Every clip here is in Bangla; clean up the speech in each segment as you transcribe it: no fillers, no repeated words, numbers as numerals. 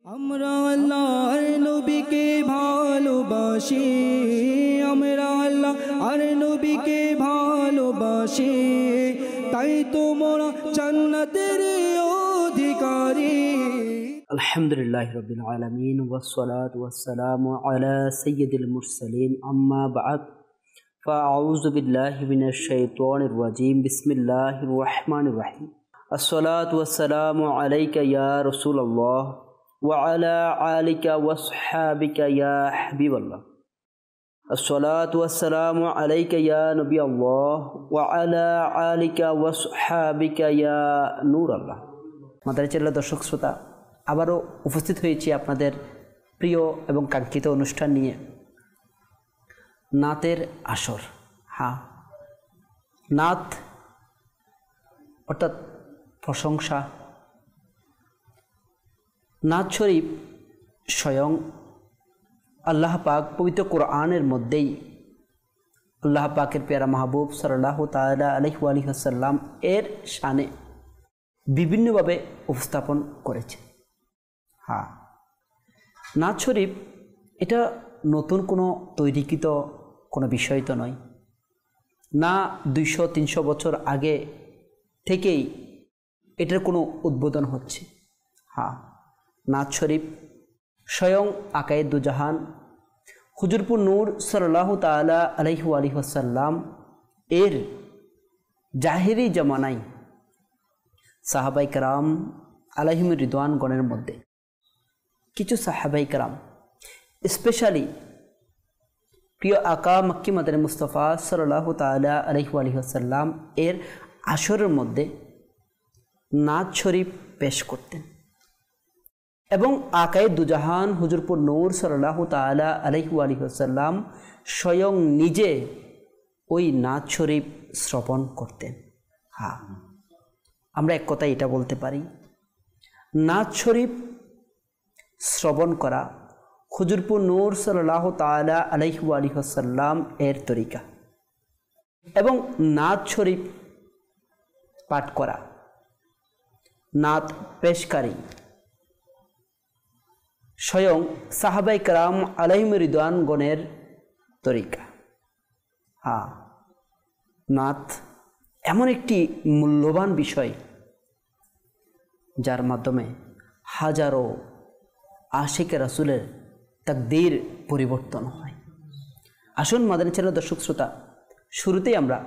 আমরা আল্লাহর নবীকে ভালোবাসি, আমরা আল্লাহর নবীকে ভালোবাসি, তাই তো মোরা জান্নাতের অধিকারী। আলহামদুলিল্লাহি রাব্বিল আলামিন ওয়াসসালাতু ওয়াসসালামু আলা সাইয়্যিদিল মুরসালিন আম্মা বা'দ ফাআউযু বিল্লাহি মিনাশ শাইতানির রাজীম বিসমিল্লাহির রহমানির রহিম। আসসালাতু ওয়াসসালামু আলাইকা ইয়া রাসূলুল্লাহ ওয়া আলা আলিকা ওয়াসহাবিকা ইয়া হাবিবাল্লাহ। আসসালাতু ওয়াসসালামু আলাইকা ইয়া নবিয়াল্লাহ ওয়া আলা আলিকা ওয়াসহাবিকা ইয়া নূরাল্লাহ। মাদানী চ্যানেলের দর্শক শ্রোতা, আবারও উপস্থিত হয়েছি আপনাদের প্রিয় এবং কাঙ্ক্ষিত অনুষ্ঠান নিয়ে, নাতের আসর। হ্যাঁ, নাত অর্থাৎ প্রশংসা। নাত শরীফ স্বয়ং আল্লাহ পাক পবিত্র কোরআনের মধ্যেই আল্লাহ পাকের পেয়ারা মাহবুব সাল্লাল্লাহু তাআলা আলাইহি ওয়াসাল্লাম এর শানে বিভিন্নভাবে উপস্থাপন করেছে। হ্যাঁ, নাত শরীফ এটা নতুন কোনো তৈরিকৃত কোনো বিষয় তো নয়, না 200-300 বছর আগে থেকেই এটার কোনো উদ্বোধন হচ্ছে। হ্যাঁ, নাত শরীফ স্বয়ং আকায়ে দুজাহান হুজুরপুর নূর সাল্লাল্লাহু তাআলা আলাইহি ওয়াসাল্লাম এর জাহেরি জামানায় সাহাবাই কেরাম আলাইহিম রিদওয়ানগণের মধ্যে কিছু সাহাবাই কেরাম, স্পেশালি প্রিয় আকা মক্কি মাদানী মুস্তাফা সাল্লাল্লাহু তাআলা আলাইহি ওয়াসাল্লাম এর আসরের মধ্যে নাত শরীফ পেশ করতেন এবং আকায়ে দুজাহান হুজুরপুর নূর সাল্লাল্লাহু তাআলা আলাইহি ওয়াসাল্লাম স্বয়ং নিজে ওই নাত শরীফ শ্রবণ করতেন। হ্যাঁ, আমরা এক কথায় এটা বলতে পারি, নাত শরীফ শ্রবণ করা হুজুরপুর নূর সাল্লাল্লাহু তাআলা আলাইহি ওয়াসাল্লাম এর তরিকা, এবং নাত শরীফ পাঠ করা, নাত পেশকারী স্বয়ং সাহাবাই কেরাম আলাইহিম রিদওয়ানগণের তরিকা। হ্যাঁ, নাত এমন একটি মূল্যবান বিষয় যার মাধ্যমে হাজারো আশিকে রাসূলের তাকদীর পরিবর্তন হয়। আসুন মাদানী চ্যানেলের দর্শক শ্রোতা, শুরুতেই আমরা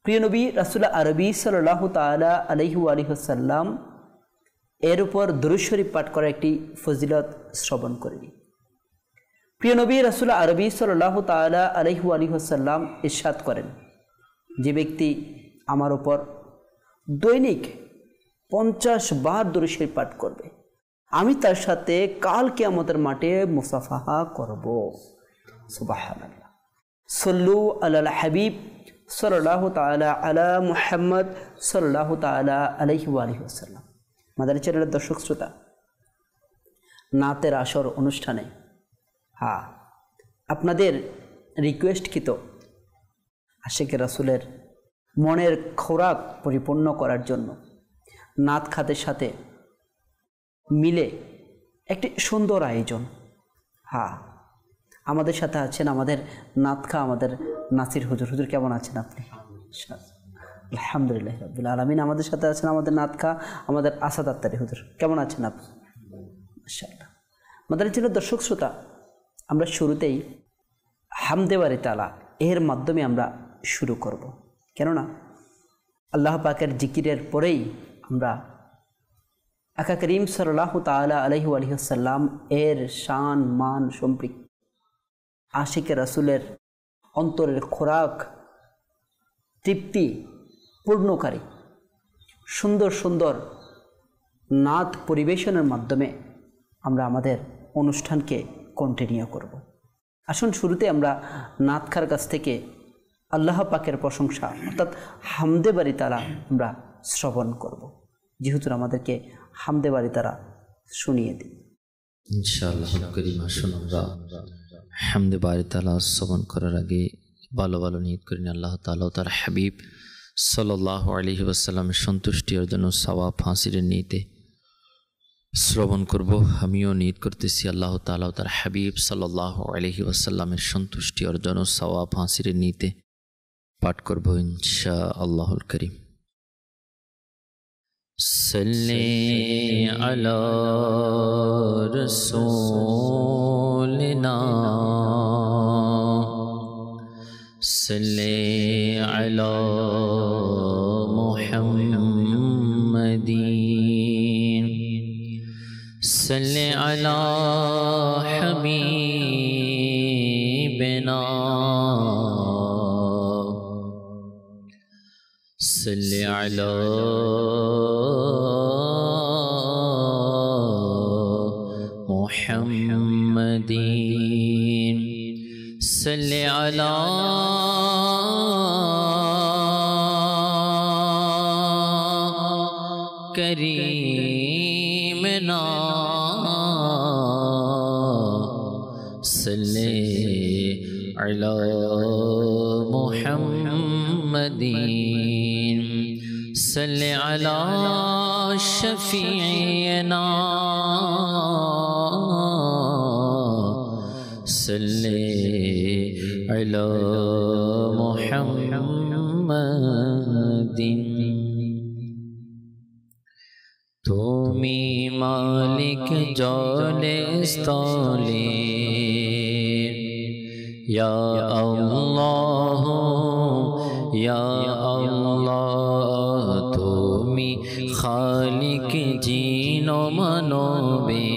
প্রিয় নবী রাসূল আরবি সাল্লাল্লাহু তাআলা আলাইহি ওয়াসাল্লাম এর উপর দুরূদ শরীফ পাঠ করার একটি ফজিলত শ্রবণ করি। প্রিয় নবী রাসূল আরবি সাল্লাল্লাহু তাআলা আলাইহি ওয়াসাল্লাম ইরশাদ করেন, যে ব্যক্তি আমার উপর দৈনিক 50 বার দুরূদ শরীফ পাঠ করবে, আমি তার সাথে কাল কিয়ামতের মাঠে মুসাফাহা করব। সুবহানাল্লাহ। সাল্লু আলাল হাবিব সাল্লাল্লাহু তাআলা আলা মুহাম্মদ সাল্লাল্লাহু তাআলা আলাইহি ওয়াসাল্লাম। মাদানী চ্যানেলের দর্শক শ্রোতা, নাতের আসর অনুষ্ঠানে হ্যাঁ আপনাদের রিকোয়েস্টকৃত আশিকে রাসূলের মনের খোরাক পরিপূর্ণ করার জন্য নাত খাতের সাথে মিলে একটি সুন্দর আয়োজন। হ্যাঁ, আমাদের সাথে আছেন আমাদের নাতখা, আমাদের নাসির হুজুর। হুজুর কেমন আছেন আপনি? আলহামদুলিল্লাহ রাব্বিল আলামিন। আমাদের সাথে আছেন আমাদের নাতখা, আমাদের আসাদ আত্তারি হুজুর। কেমন আছেন আপনি? মাশাআল্লাহ। মাদানী চ্যানেলের দর্শক শ্রোতা, আমরা শুরুতেই হামদে বারি তাআলা এর মাধ্যমে আমরা শুরু করব, কেননা আল্লাহ পাকের জিকিরের পরেই আমরা আকা করিম সাল্লাল্লাহু তাআলা আলাইহি ওয়াসাল্লাম এর শান মান সম্পৃক্ত আশিকে রাসূলের অন্তরের খোরাক তৃপ্তি পূর্ণকারী সুন্দর সুন্দর নাত পরিবেশনের মাধ্যমে আমরা আমাদের অনুষ্ঠানকে কন্টিনিউ করব। আসুন শুরুতে আমরা নাতখার কাছ থেকে আল্লাহ পাকের প্রশংসা অর্থাৎ হামদে বারি তাআলা আমরা শ্রবণ করব। যেহেতু আমাদেরকে হামদে বারি তাআলা শুনিয়ে দিন ইনশাআল্লাহ করিম। আসুন আমরা হামদে বারি তাআলা শ্রবণ করার আগে ভালো ভালো নিয়ত করি আল্লাহ তাআলা ও তার হাবিব সাল্লাল্লাহু আলাইহি ওয়াসাল্লামের সন্তুষ্টি অর্জন ও সওয়াব হাসিলের নিয়তে শ্রবণ করব। আমিও নিয়ত করতেছি আল্লাহ তাআলা ও তার হাবিব সাল্লাল্লাহু আলাইহি ওয়াসাল্লামের সন্তুষ্টি অর্জন ও সওয়াব হাসিলের নিয়তে পাঠ করব ইনশাআল্লাহুল কারীম। সাল্লি আলা রাসূলিনা সাল্লি আলা মুহাম্মাদিন সাল্লি আলা হাবিবিনা সাল্লি আলা মুহাম্মাদিন সাল্লি আলা করিমনা সাল্লি আলা মুহাম্মাদিন সাল্লি আলা শফিঈনা সাল্লি আলা মুহাম্মাদিন। তুমি মালিক জলে স্থলে ইয়া আল্লাহ ইয়া আল্লাহ, তুমি খালিক জিন মানবে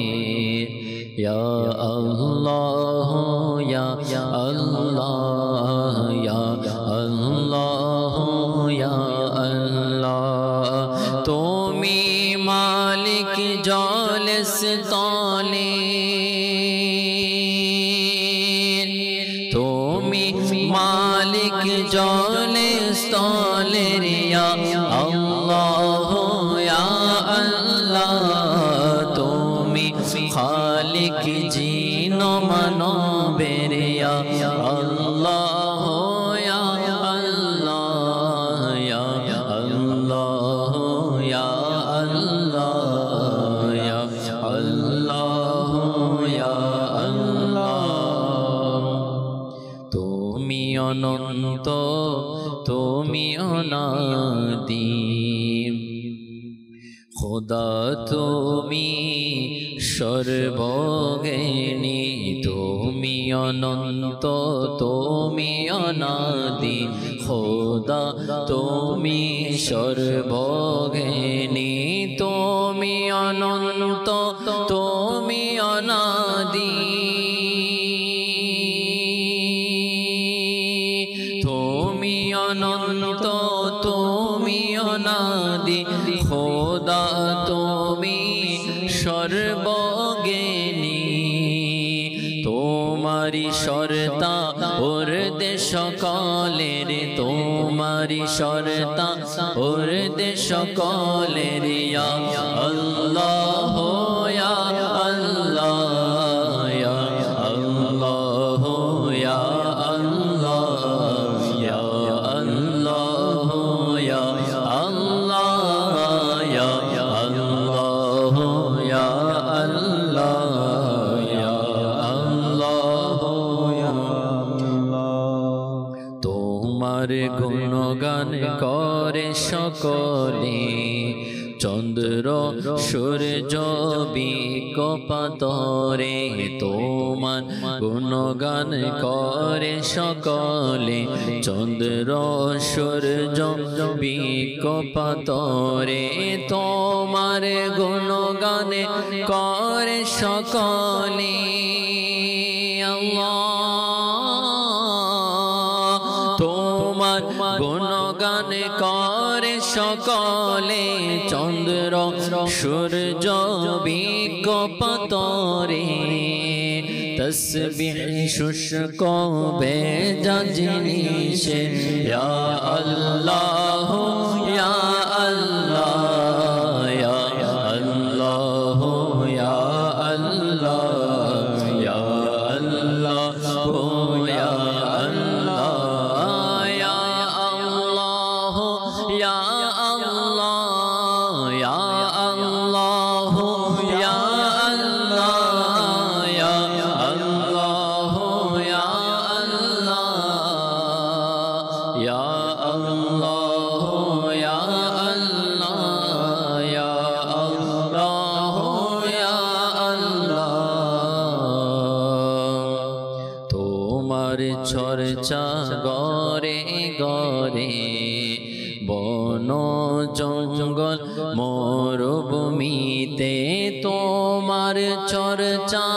ইয়া আল্লাহ ইয়া আল্লাহ ইয়া আল্লাহ ইয়া আল্লাহ। তুমি মালিক জলস তলে, তুমি মালিক জলস তলে ইয়া আল্লাহ ইয়া আল্লাহ, তুমি খালিক জিন মানবে ইয়া আল্লাহ ইয়া আল্লাহ ইয়া আল্লাহ ইয়া আল্লাহ ইয়া আল্লাহ ইয়া আল্লাহ। তুমি অনন্ত তুমি অনাদি খোদা, তুমি সর্বজ্ঞানী, তুমি অনন্ত তুমি অনাদি খোদা, তুমি সর্বজ্ঞানী, তুমি অনন্ত তুমি অনাদি, তুমি অনন্ত তুমি অনাদি খোদা, তুমি সর্বজ্ঞানী, তোমারি সরতা উর্দে সকলের, তোমারি সরতা উর্দে সকলের ইয়া আল্লাহ ইয়া আল্লাহ ইয়া আল্লাহ ইয়া আল্লাহ ইয়া আল্লাহ ইয়া আল্লাহ ইয়া আল্লাহ ইয়া আল্লাহ ইয়া আল্লাহ ইয়া আল্লাহ। তোমার গুণগান করে সকলে, চন্দ্র সূর্য বিকপাতরে, তোমার গুণগান করে সকলে, চন্দ্র সূর্য বিকপাতরে, তোমার গুণগান করে সকলে আল্লাহ, তোমার গুণগান করে সকলে, চন্দ্র সূর্য বিকপাতরে, তসবিহ শুষ্ক ভেজা জিনিসে ইয়া আল্লাহ ইয়া আল্লাহ ইয়া আল্লাহ ইয়া আল্লাহ ইয়া আল্লাহ ইয়া আল্লাহ ইয়া আল্লাহ ইয়া আল্লাহ ইয়া আল্লাহ ইয়া চর্চা গরে গরে, বন জঙ্গল মরুভূমিতে তোমার চর্চা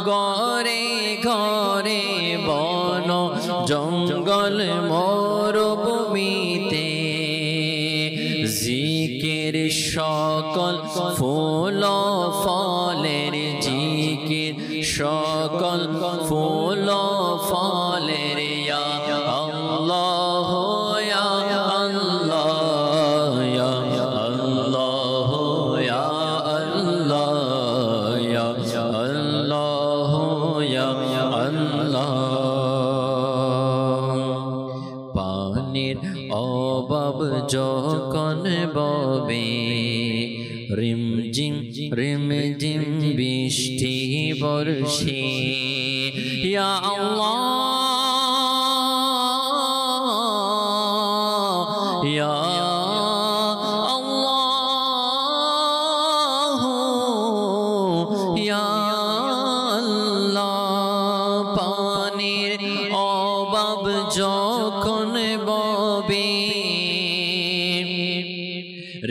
গরে ঘরে, বন জঙ্গল মরুভূমিতে। জিকির সকল ফুল ফলের, জিকির সকল ফুল ফলের, ইয়া আল্লাহ ইয়া আল্লাহ ইয়া আল্লাহ ইয়া আল্লাহ ইয়া আল্লাহ ইয়া আল্লাহ। পানির অভাব যখন ববে, রিমঝিম রিমঝিম বৃষ্টি বর্ষে, ইয়া আল্লাহ ইয়া আল্লাহ ইয়া আল্লাহ। পানির অভাব যখন ববে,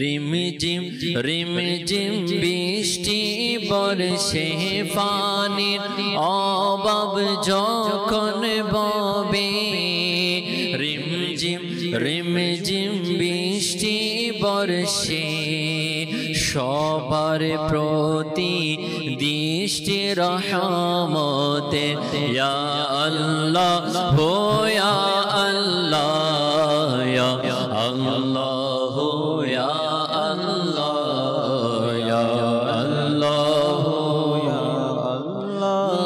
রিমঝিম রিমঝিম বৃষ্টি বর্ষে, পানির অভাব যখন ববে, রিমঝিম রিমঝিম বৃষ্টি বর্ষে, সবার প্রতি দৃষ্টি রহমতে, ইয়া আল্লাহ ইয়া আল্লাহ ইয়া আল্লাহ ইয়া আল্লাহ ইয়া আল্লাহ ইয়া আল্লাহ।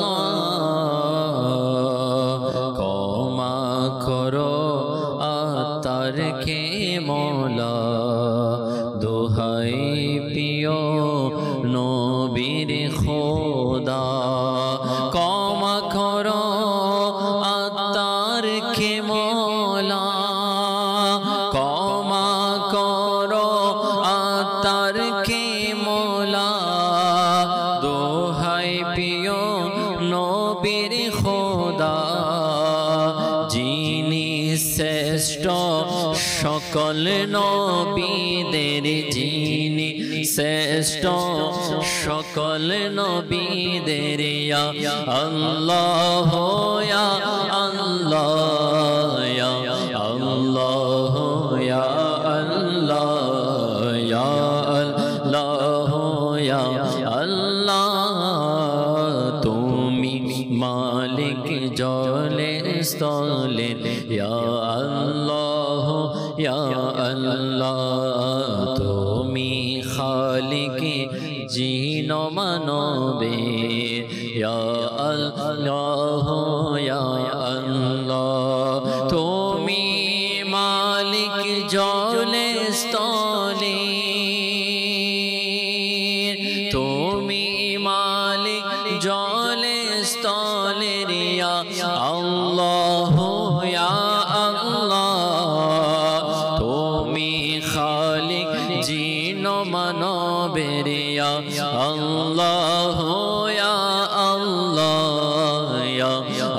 ক্ষমা করো আতারকে মওলা, দোহাই প্রিয় নবীর খোদা। ক্ষমা করো আতারকে মওলা, ক্ষমা করো আতারকে মওলা, দোহাই প্রিয় নবীর খোদা। যিনি শ্রেষ্ঠ সকল নবীদের, যিনি শ্রেষ্ঠ সকল নবীদের, ইয়া আল্লাহ ইয়া আল্লাহ ইয়া আল্লাহ ইয়া আল্লাহ ইয়া আল্লাহ ইয়া আল্লাহ। তুমি মালিক জলে স্থলে, ইয়া আল্লাহ ইয়া আল্লাহ। তুমি খালিক জিন মানবে, ইয়া আল্লাহ ইয়া আল্লাহ। তুমি মালিক জলে স্থলে, তুমি মালিক জলে স্থলে, ইয়া আল্লাহ ইয়া আল্লাহ। তুমি খালিক জিন মানবের, ইয়া আল্লাহ ইয়া আল্লাহ ইয়া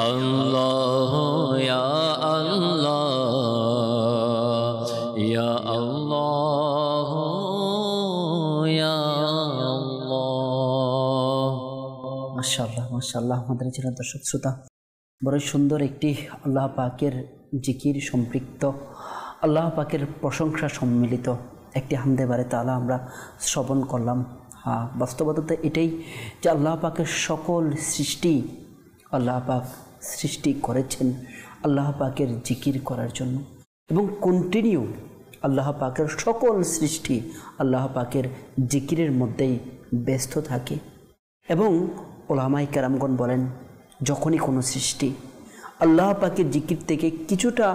আল্লাহ ইয়া আল্লাহ ইয়া আল্লাহ ইয়া আল্লাহ। মাশাআল্লাহ মাশাআল্লাহ। আমাদের যারা দর্শক শ্রোতা, বড় সুন্দর একটি আল্লাহ পাকের জিকির সম্পৃক্ত, আল্লাহ পাকের প্রশংসা সম্মিলিত একটি হামদে বারে তাআলা আমরা শ্রবণ করলাম। হ্যাঁ, বাস্তবতা এটাই যে আল্লাহ পাকের সকল সৃষ্টি আল্লাহ পাক সৃষ্টি করেছেন আল্লাহ পাকের জিকির করার জন্য, এবং কন্টিনিউ আল্লাহ পাকের সকল সৃষ্টি আল্লাহ পাকের জিকিরের মধ্যেই ব্যস্ত থাকে। এবং ওলামায়ে কেরামগণ বলেন, যখনই কোনো সৃষ্টি আল্লাহ পাকের জিকির থেকে কিছুটা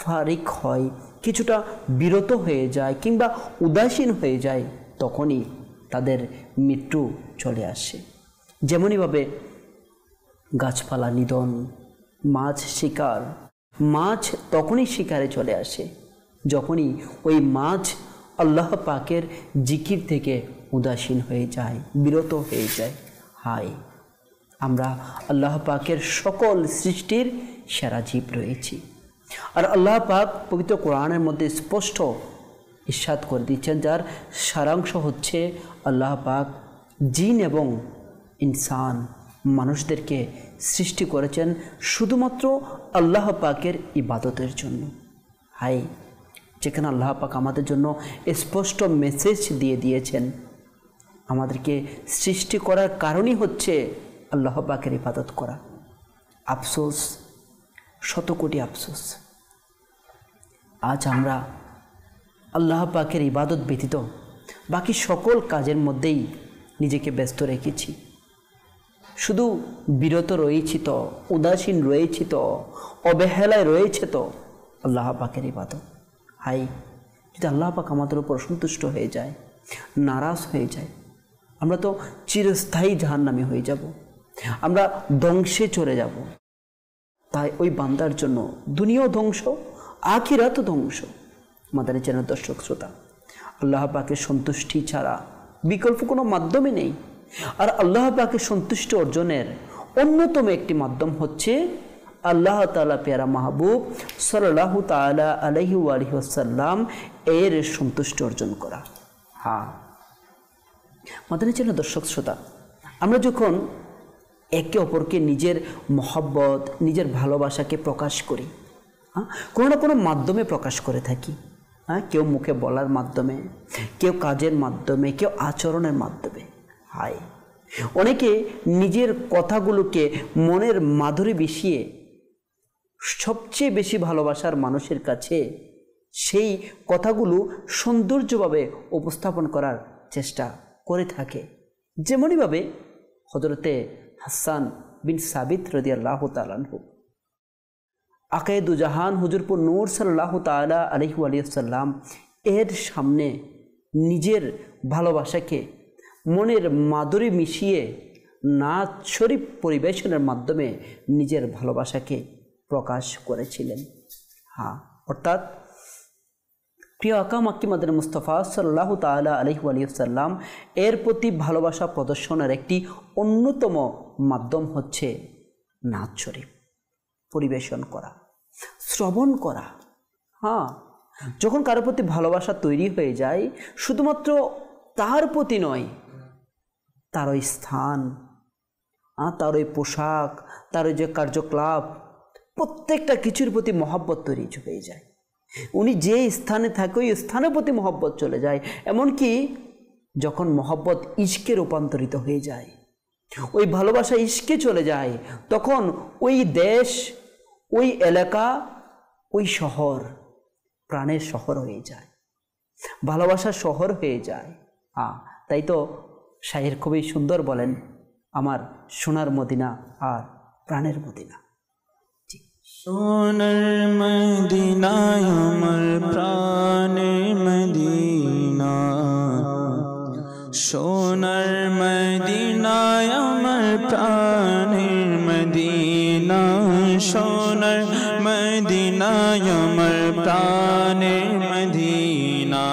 ফারিক হয়, কিছুটা বিরত হয়ে যায় কিংবা উদাসীন হয়ে যায়, তখনই তাদের মৃত্যু চলে আসে। যেমনইভাবে গাছপালা নিধন, মাছ শিকার, মাছ তখনই শিকারে চলে আসে যখনই ওই মাছ আল্লাহ পাকের জিকির থেকে উদাসীন হয়ে যায়, বিরত হয়ে যায়। হায়, আমরা আল্লাহ পাকের সকল সৃষ্টির সেরা জীব রয়েছি। আর আল্লাহ পাক পবিত্র কোরআনের মধ্যে স্পষ্ট ইরশাদ করে দিচ্ছেন, যার সারাংশ হচ্ছে আল্লাহ পাক জিন এবং ইনসান মানুষদেরকে সৃষ্টি করেছেন শুধুমাত্র আল্লাহ পাকের ইবাদতের জন্য। হাই, যেখানে আল্লাহ পাক আমাদের জন্য স্পষ্ট মেসেজ দিয়ে দিয়েছেন, আমাদেরকে সৃষ্টি করার কারণই হচ্ছে আল্লাহ পাকের ইবাদত করা। আফসোস, শত কোটি আফসোস, আজ আমরা আল্লাহ পাকের ইবাদত ব্যতীত বাকি সকল কাজের মধ্যেই নিজেকে ব্যস্ত রেখেছি। শুধু বিরত রয়েছি তো, উদাসীন রয়েছি তো, অবহেলায় রয়েছে তো আল্লাহ পাকের ইবাদত। হাই, যদি আল্লাহ পাক আমাদের উপর সন্তুষ্ট হয়ে যায়, নারাজ হয়ে যায়, আমরা তো চিরস্থায়ী জাহান্নামী হয়ে যাব, আমরা ধ্বংসে চলে যাব। তাই ওই বান্দার জন্য দুনিয়াও ধ্বংস, আখিরাতও ধ্বংস। আমাদের চ্যানেল দর্শক শ্রোতা, আল্লাহ পাকের সন্তুষ্টি ছাড়া বিকল্প কোনো মাধ্যমে নেই। আর আল্লাহ পাকের সন্তুষ্টি অর্জনের অন্যতম একটি মাধ্যম হচ্ছে আল্লাহ তাআলা পেয়ারা মাহবুব সাল্লাল্লাহু তাআলা আলাইহি ওয়াসাল্লাম এর সন্তুষ্টি অর্জন করা। হ্যাঁ, আমাদের চ্যানেল দর্শক শ্রোতা, আমরা যখন একে অপরকে নিজের মহব্বত, নিজের ভালোবাসাকে প্রকাশ করি, কোনো না কোনো মাধ্যমে প্রকাশ করে থাকি। কেউ মুখে বলার মাধ্যমে, কেউ কাজের মাধ্যমে, কেউ আচরণের মাধ্যমে। হায়, অনেকে নিজের কথাগুলোকে মনের মাধুরী মিশিয়ে সবচেয়ে বেশি ভালোবাসার মানুষের কাছে সেই কথাগুলো সৌন্দর্যভাবে উপস্থাপন করার চেষ্টা করে থাকে। যেমনইভাবে হযরতে হাসান বিন সাবিত রাদিয়াল্লাহু তাআলা আনহু আকায়েদুজাহান হুজুরপুর নূর সাল্লাল্লাহু তাআলা আলাইহি ওয়াসাল্লাম এর সামনে নিজের ভালোবাসাকে মনের মাধুরী মিশিয়ে নাচ শরীফ পরিবেশনের মাধ্যমে নিজের ভালোবাসাকে প্রকাশ করেছিলেন। হ্যাঁ, অর্থাৎ প্রিয় আকা মাক্কি মাদানী মুস্তাফা সাল্লাল্লাহু তাআলা আলাইহি ওয়াসাল্লাম এর প্রতি ভালোবাসা প্রদর্শনের একটি অন্যতম মাধ্যম হচ্ছে নাচ শরীফ পরিবেশন করা, শ্রবণ করা। হ্যাঁ, যখন কারোর প্রতি ভালোবাসা তৈরি হয়ে যায়, শুধুমাত্র তার প্রতি নয়, তার ওই স্থান, তার ওই পোশাক, তার ওই যে কার্যকলাপ, প্রত্যেকটা কিছুর প্রতি মহব্বত তৈরি হয়ে যায়। উনি যে স্থানে থাকে ওই স্থানের প্রতি মহব্বত চলে যায়। এমনকি যখন মহব্বত ইশকে রূপান্তরিত হয়ে যায়, ওই ভালোবাসা ইশকে চলে যায়, তখন ওই দেশ, ওই এলাকা, ওই শহর প্রাণের শহর হয়ে যায়, ভালোবাসার শহর হয়ে যায়। তাই তো শায়ের খুবই সুন্দর বলেন, আমার সোনার মদিনা আর প্রাণের মদিনা। সোনার মদিনায় আমার প্রাণের মদিনা, সোনার মদিনায় আমার প্রাণের মদিনা, সোনার মদিনায় আমার প্রাণের মদিনা,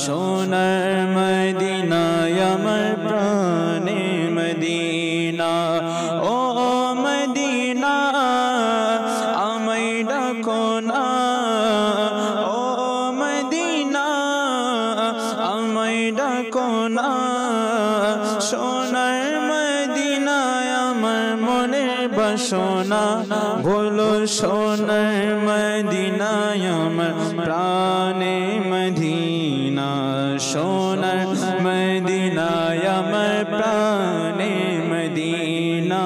সোনার মদিনায় আমার প্রাণের মদিনা। ও মদিনা আমায় ডাকো না, ও মদিনা আমায় ডাকো না, সোনার মদিনায় আমার মনের বাসনা, বলো সোনার মদিনায় আমার প্রাণের মদিনা, সোনার মদিনায় আমার প্রাণের মদিনা,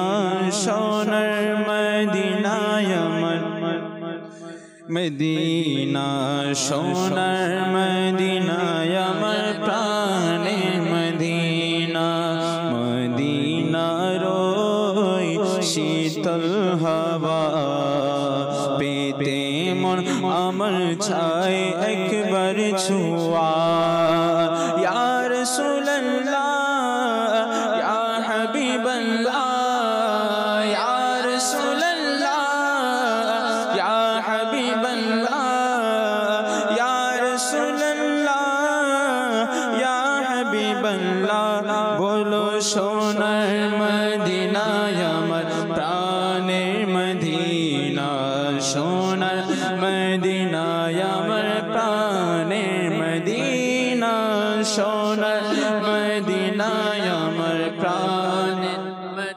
সোনার মদিনায় আমার মদিনা, সোনার মদিনায় আমার প্রাণের মদিনা। মদিনার ওই শীতল হাওয়া পেতে মন আমার চাই একবার ছোঁয়া। ইয়া রাসূলুল্লাহ, ইয়া হাবিবাল্লাহ, ইয়া রাসূলুল্লাহ, ইয়া হাবিবাল্লাহ, ইয়া রাসূলুল্লাহ, ইয়া হাবিবাল্লাহ, বলো সোনার মদিনায়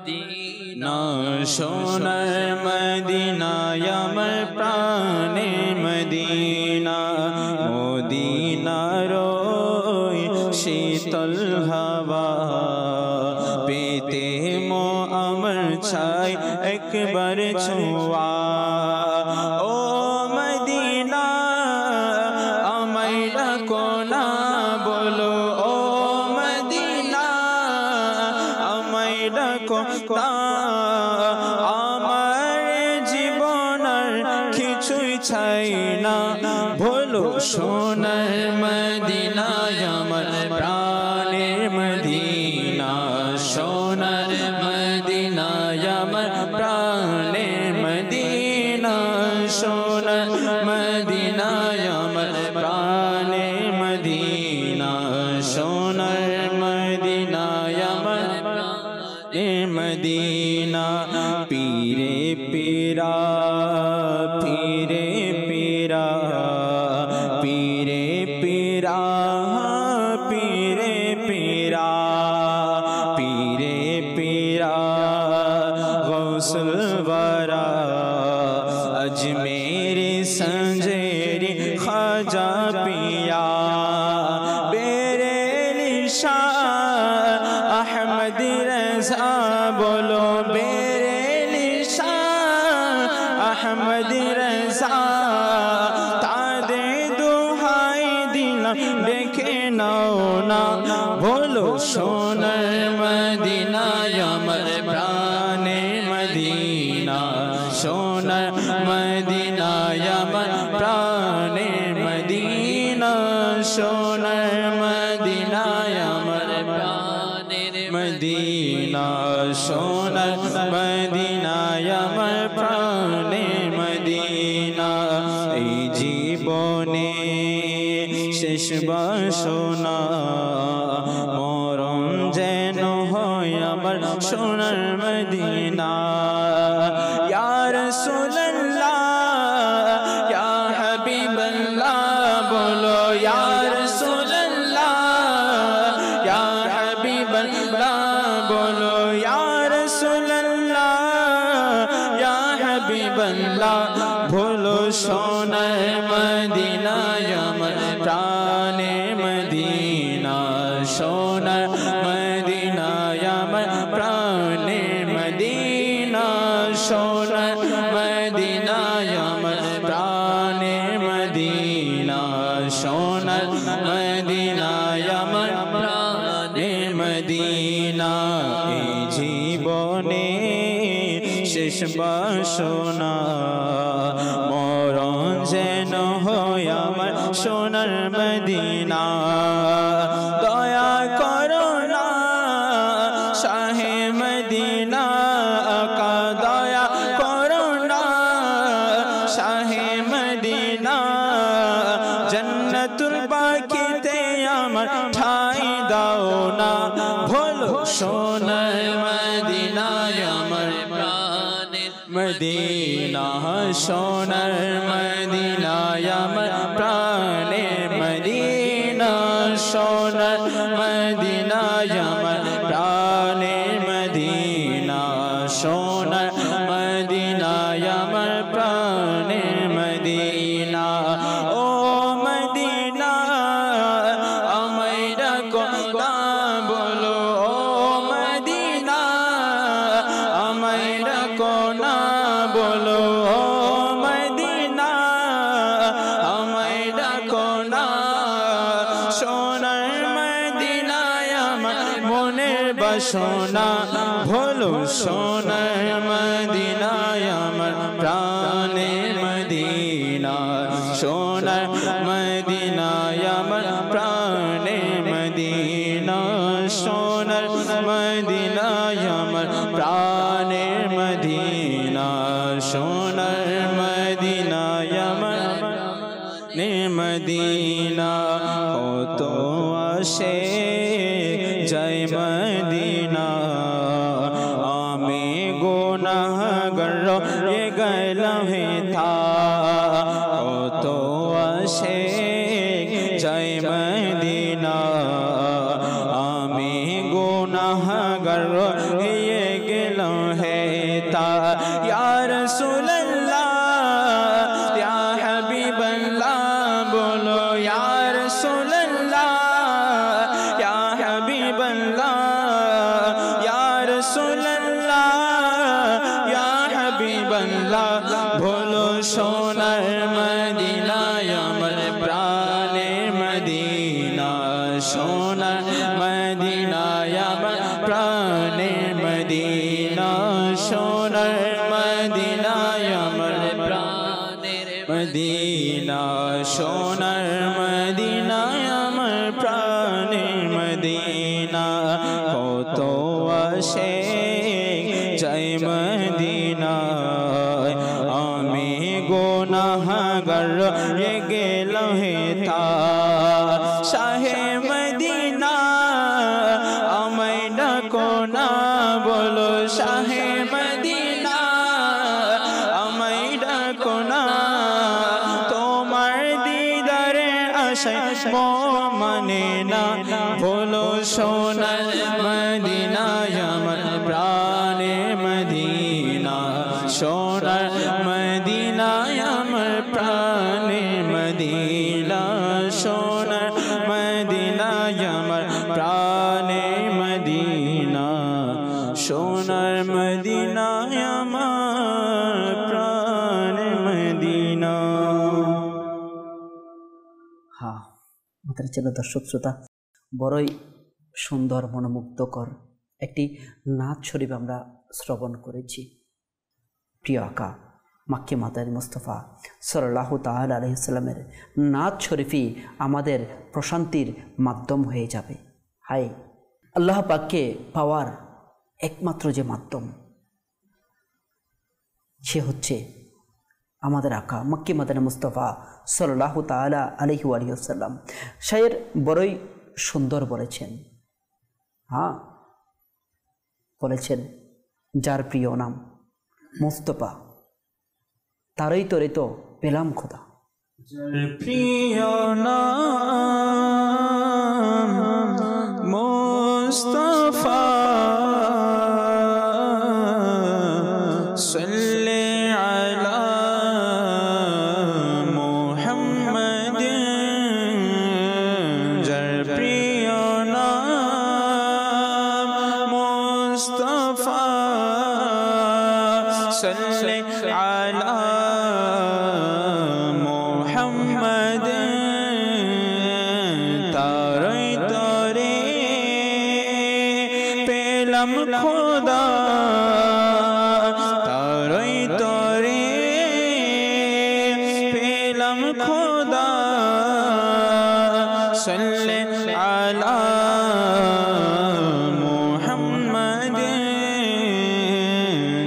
মদিনা সোনার মদিনা আমার প্রাণের মদিনা মদিনার ওই শীতল হাওয়া পেতে মো আমার চাই একবার ছোঁয়া ও মদিনা আমায় ডাকো না বলো ও মদিনা আমায় ডাকো না আমার জীবনের কিছুই চাই না বলো সোনার মদিনা আমার প্রাণের মদিনা সোনার মদিনা আমার প্রাণের মদিনা সোনার মদিনা আমার প্রাণের মদিনা সোনার মদিনা আমার প্রাণের মদিনা পীরে পীরা পীরে পীরা পীরে পীরা পীরে পীরা পীরে পীরা গৌসুল वरा अजमेर संजेरी ख्वाजा पिया बेरेली शाह अहमद रज़ा बोलो बेरेली शाह अहमद रज़ा तादे दुहाई दिल देखे नाओ ना बोलो सोनार मदीना अमर प्राणे मदीना सोनार मदीना अमर प्राणे मदीना सोनार मदीना अमर प्राणे मदीना सोनार मदीना अमर प्राणे मदीना এই জীবনে শেষ বাসনা মরণ যেন হয় আমার সোনার মদিনা ইয়া রাসূলুল্লাহ ইয়া হাবিবাল্লাহ বলো ইয়া রাসূলুল্লাহ ইয়া হাবিবাল্লাহ বলো ইয়া রাসূলুল্লাহ ইয়া হাবিবাল্লাহ বলো সোনার মদিনা আমার প্রাণের মদিনা সোনার মদিনা আমার প্রাণের মদিনা সোনার মদিনা আমার প্রাণের মদিনা সোনার মদিনা আমার প্রাণের মদিনা এই জীবনে শেষ বাসনা মরণ যেন হয় আমার সোনার মদিনা দয়া করো না শাহে মদিনা আকা দয়া করো না শাহে মদিনা জান্নাতুল বাকিতে আমার ঠাই দাও না বলো সোনার মদিনা আমার প্রাণের মদিনা সোনার মদিনা আমার প্রাণের মদিনা সোনার মদিনা আমার প্রাণের মদিনা সোনার মদিনা আমার প্রাণের মদিনা ও মদিনা আমায় ডাকো না বলো ও মদিনা আমায় ডাকো না বলো ও মদিনা আমায় ডাকো না সোনার মদিনা আমার মনের বাসনা বলো সোনার মদিনা আমার প্রাণের মদিনা সোনার মদিনা আমার প্রাণের মদিনা সোনার মদিনা আমার প্রাণের মদিনা সোনার মদিনা আমার মদিনা কত আসে জয় মদিনা আমি গুনাহগার ये गलहे था কত আসে জয় মদিনা আমি গুনাহগার ये গেল সোনার মদিনায় আমার প্রাণের মদিনা সোনার মদিনায় আমার প্রাণের মদিনা কত আসে জয় মদিনা আমি গুনাহগার গেল হে তা শাহে মদিনা আমায় ডাকো না বলো শাহে মদিনা আমায় ডাকো না তোমার দিদারে আশায় মানে না বলো সোনার মদিনায় আমার প্রাণের মদিনা সোনার মদিনায় আমার প্রাণের মদিনা সোনার মদিনায় আমার প্রাণের মদিনা সোনার মদিনায় আমার প্রাণের মদিনা। হ্যাঁ আমাদের ছিল দর্শক শ্রোতা, বড়ই সুন্দর মনোমুগ্ধকর একটি নাচ শরীফ আমরা শ্রবণ করেছি। প্রিয় আকা মাক্কি মাদানী মুস্তাফা সাল্লাল্লাহু তাআলা আলাইহি সাল্লামের নাচ শরীফই আমাদের প্রশান্তির মাধ্যম হয়ে যাবে। হাই আল্লাহ পাককে পাওয়ার একমাত্র যে মাধ্যম সে হচ্ছে আমাদের আকা মাক্কি মাদানী মুস্তাফা সাল্লাল্লাহু তাআলা আলাইহি ওয়াসাল্লাম। শায়ের বড়ই সুন্দর বলেছেন, হ্যাঁ বলেছেন যার প্রিয় নাম মুস্তাফা তারই তরে তো পেলাম খোদা। যার প্রিয় নাম মুস্তাফা সাল্লি আলা মুহাম্মদ যার প্রিয় নাম মুস্তাফা সাল্লি আলা মুহাম্মদ তারই তরে পেলাম খোদা তারই তরে পেলাম খোদা সাল্লি আলা মুহাম্মদ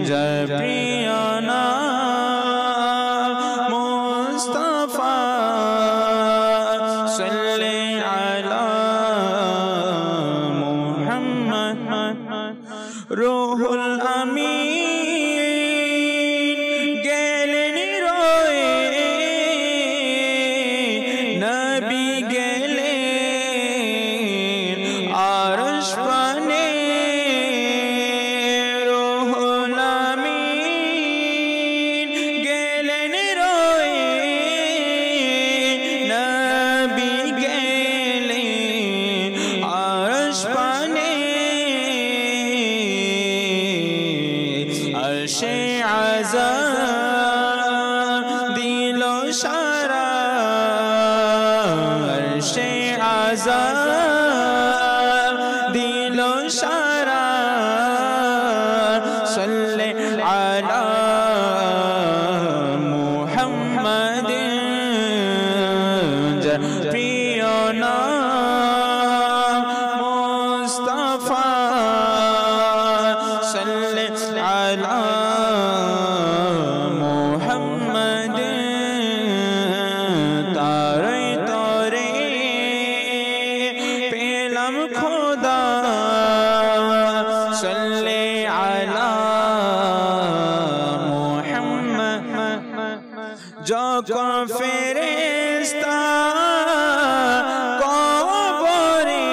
যার প্রিয় নাম মুস্তাফা সাল্লি আলা মুহাম্মদ রুহুল আমিন গেলেন রয়ে নবী গেলেন আরশ পানে রুহুল আমিন গেলেন রয়ে নবী গেলেন আরশ পানে আরশে আযম দিল সারা আরশে আযম দিল সারা সাল্লি আলা মুহাম্মদ যার প্রিয় নাম মুস্তাফা সাল্লি আলা মুহাম্মদ তারই তরে পেলাম খোদা সাল্লি আলা মুহাম্মদ যখন ফেরেশতা কবরে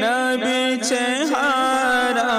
নবী চেহারা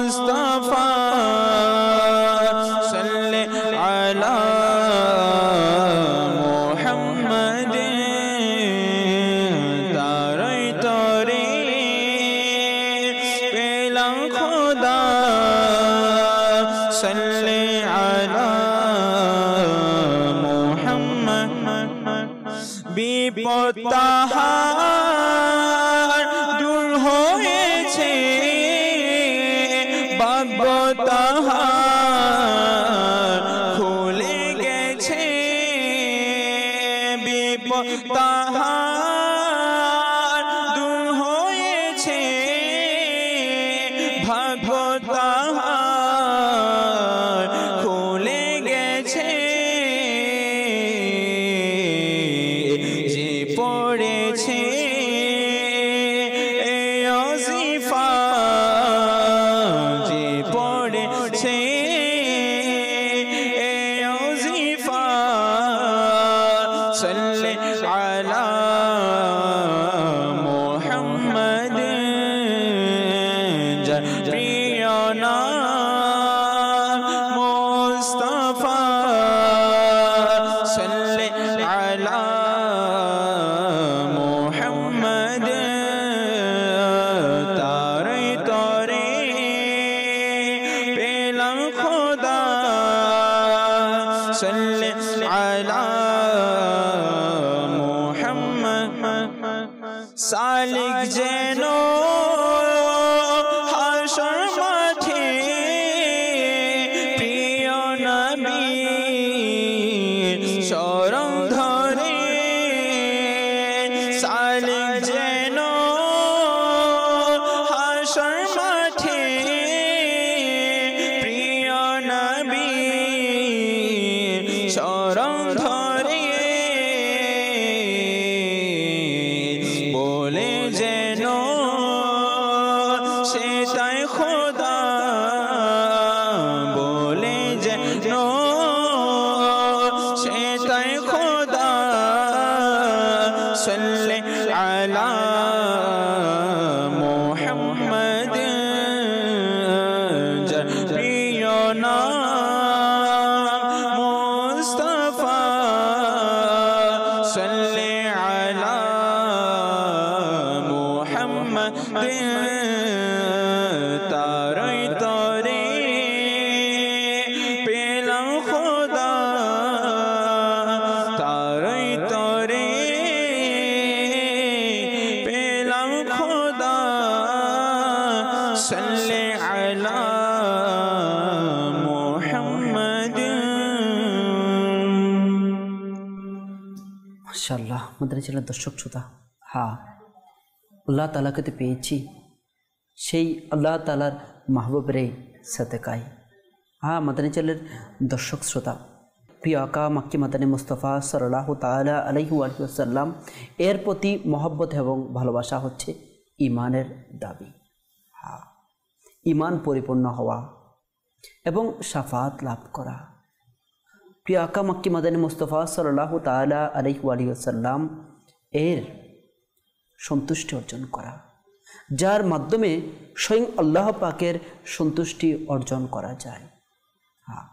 मुस्तफा सल्ले अला मोहम्मद तारे तोरे पेलम खुदा सल्ले अला मोहम्मद বিপত্তাহার দূর হয়েছে ভাগ্যতাহার খুলে গেছে বিপত্তাহার দূর হয়েছে ভাগ্যতাহার খুলে গেছে পড়েছে এই ওজিফা যে পড়েছে এই ওজিফা সাল্লে আলা মুহাম্মদ যার প্রিয় নাম মুস্তাফা সাল্লে আলা सल्ले अला मुहम्मद सालिक जेनो हाशर माठे प्रिय नबी शरण धरे सालिक जेनो हाशर माठे प्रिय नबी शरण धरे बोले जेनो से ताई खुदा बोले जेनो से ताई खुदा सल्ले अला मुहम्मद जर प्रिय नाम मुस्तफा सल्ले अला मुहम्मद तारे तोरे पेलम खुदा तारे तोरे पेलम खुदा सल्ले अला मुहम्मद। মাশাআল্লাহ আমাদের চ্যানেলের দর্শক শ্রোতা, হ্যাঁ আল্লাহ তাআলাকে তো পেয়েছি সেই আল্লাহ তাআলার মাহবুবের সাদকায়। হ্যাঁ মাদানী চ্যানেলের দর্শক শ্রোতা, প্রিয় আকা মাক্কি মাদানী মুস্তাফা সাল্লাল্লাহু তাআলা আলাইহি ওয়াসাল্লাম এর প্রতি মহব্বত এবং ভালোবাসা হচ্ছে ইমানের দাবি। হ্যাঁ ইমান পরিপূর্ণ হওয়া এবং শাফাত লাভ করা। প্রিয় আকা মাক্কি মাদানী মুস্তাফা সাল্লাল্লাহু তাআলা আলাইহি ওয়াসাল্লাম এর সন্তুষ্টি অর্জন করা, যার মাধ্যমে স্বয়ং আল্লাহ পাকের সন্তুষ্টি অর্জন করা যায়। হ্যাঁ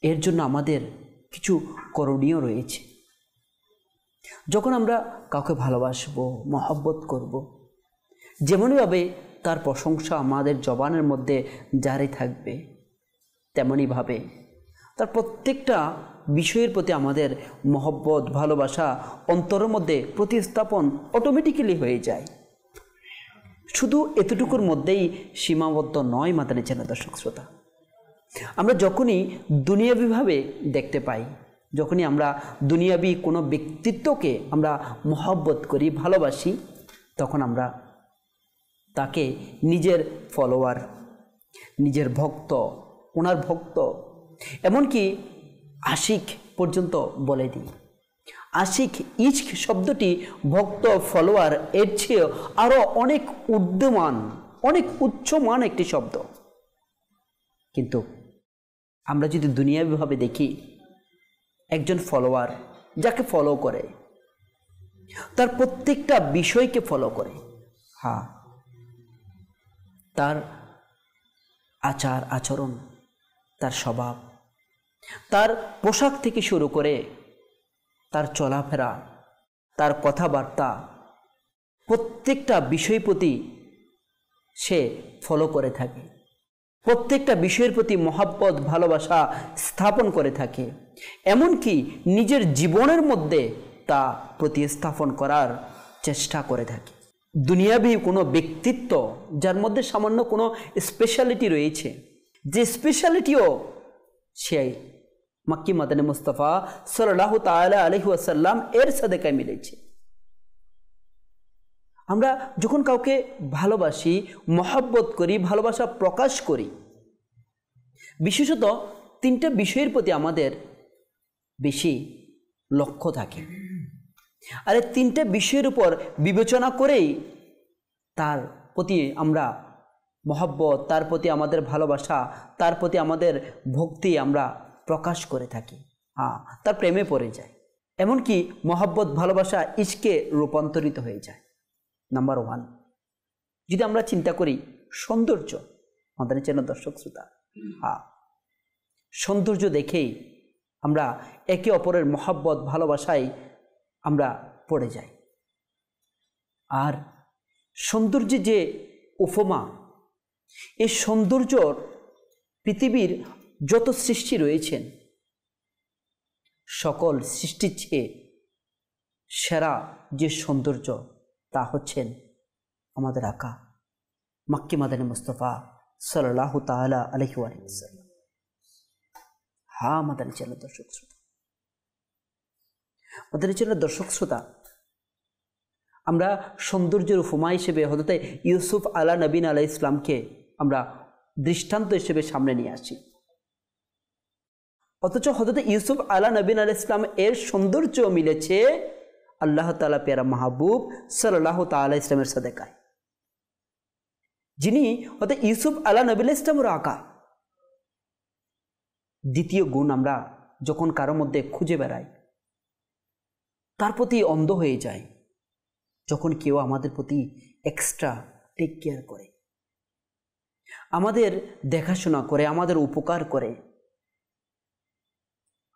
এর জন্য আমাদের কিছু করণীয় রয়েছে। যখন আমরা কাউকে ভালোবাসবো, মহব্বত করব, যেমনইভাবে তার প্রশংসা আমাদের জবানের মধ্যে জারি থাকবে, তেমনইভাবে তার প্রত্যেকটা বিষয়ের প্রতি আমাদের মহব্বত ভালোবাসা অন্তরের মধ্যে প্রতিস্থাপন অটোমেটিক্যালি হয়ে যায়। শুধু এতটুকুর মধ্যেই সীমাবদ্ধ নয় মাদানী চ্যানেল দর্শক শ্রোতা। আমরা যখনই দুনিয়াবিভাবে দেখতে পাই, যখনই আমরা দুনিয়াবি কোনো ব্যক্তিত্বকে আমরা মহব্বত করি, ভালোবাসি, তখন আমরা তাকে নিজের ফলোয়ার, নিজের ভক্ত, ওনার ভক্ত, এমনকি আশিক পর্যন্ত বলে দিই। আশিক ইশক শব্দটি ভক্ত ফলোয়ার এর চেয়ে আরও অনেক ঊর্ধ্বমান, অনেক উচ্চমান একটি শব্দ। কিন্তু আমরা যদি দুনিয়াবিভাবে দেখি, একজন ফলোয়ার যাকে ফলো করে, তার প্রত্যেকটা বিষয়কে ফলো করে, হ্যাঁ তার আচার আচরণ, তার স্বভাব, তার পোশাক থেকে শুরু করে তার চলাফেরা, তার কথাবার্তা, প্রত্যেকটা বিষয় প্রতি সে ফলো করে থাকে, প্রত্যেকটা বিষয়ের প্রতি মহাব্বত ভালোবাসা স্থাপন করে থাকে, এমনকি নিজের জীবনের মধ্যে তা প্রতিস্থাপন করার চেষ্টা করে থাকে। দুনিয়াবি কোনো ব্যক্তিত্ব যার মধ্যে সামান্য কোনো স্পেশালিটি রয়েছে, যে স্পেশালিটিও সে মক্কি মাদানী মুস্তাফা সাল্লাল্লাহু তাআলা আলাইহি ওয়াসাল্লাম এর সাদেকায় মিলেছে। আমরা যখন কাউকে ভালোবাসি, মহব্বত করি, ভালোবাসা প্রকাশ করি, বিশেষত তিনটা বিষয়ের প্রতি আমাদের বেশি লক্ষ্য থাকে। আর এই তিনটা বিষয়ের উপর বিবেচনা করেই তার প্রতি আমরা মহব্বত, তার প্রতি আমাদের ভালোবাসা, তার প্রতি আমাদের ভক্তি আমরা প্রকাশ করে থাকি। তার প্রেমে পড়ে যায়, এমনকি মহব্বত ভালোবাসা ইশকে রূপান্তরিত হয়ে যায়। নাম্বার 1, যদি আমরা চিন্তা করি সৌন্দর্য, আমাদের চ্যানেল দর্শক শ্রোতা, সৌন্দর্য দেখেই আমরা একে অপরের মহব্বত ভালোবাসায় আমরা পড়ে যাই। আর সৌন্দর্যের যে উপমা, এই সৌন্দর্যর পৃথিবীর যত সৃষ্টি রয়েছেন সকল সৃষ্টির চেয়ে সেরা যে সৌন্দর্য তা হচ্ছেন আমাদের আকা মক্কি মাদানী মুস্তাফা সাল্লাল্লাহু তাআলা আলাইহি ওয়াসাল্লাম। মাদানী চ্যানেল দর্শক শ্রোতা, মাদানী চ্যানেল দর্শক শ্রোতা, আমরা সৌন্দর্যের উপমা হিসেবে হযরত ইউসুফ আলা নবীন আলাইহিস সালামকে আমরা দৃষ্টান্ত হিসেবে সামনে নিয়ে আসি। অথচ হযরত ইউসুফ আলা নবীন আলাইহিস সালাম এর সৌন্দর্য মিলেছে আল্লাহ তাআলা প্যারা মাহবুব সাল্লাল্লাহু তাআলা আলাইহি ওয়াসাল্লামের সাদেকায়, যিনি হযরত ইউসুফ আলা নবী আলাইহিস সালামের আকা। দ্বিতীয় গুণ আমরা যখন কারোর মধ্যে খুঁজে বেড়াই, তার প্রতি অন্ধ হয়ে যায় যখন কেউ আমাদের প্রতি এক্সট্রা টেক কেয়ার করে, আমাদের দেখাশোনা করে, আমাদের উপকার করে,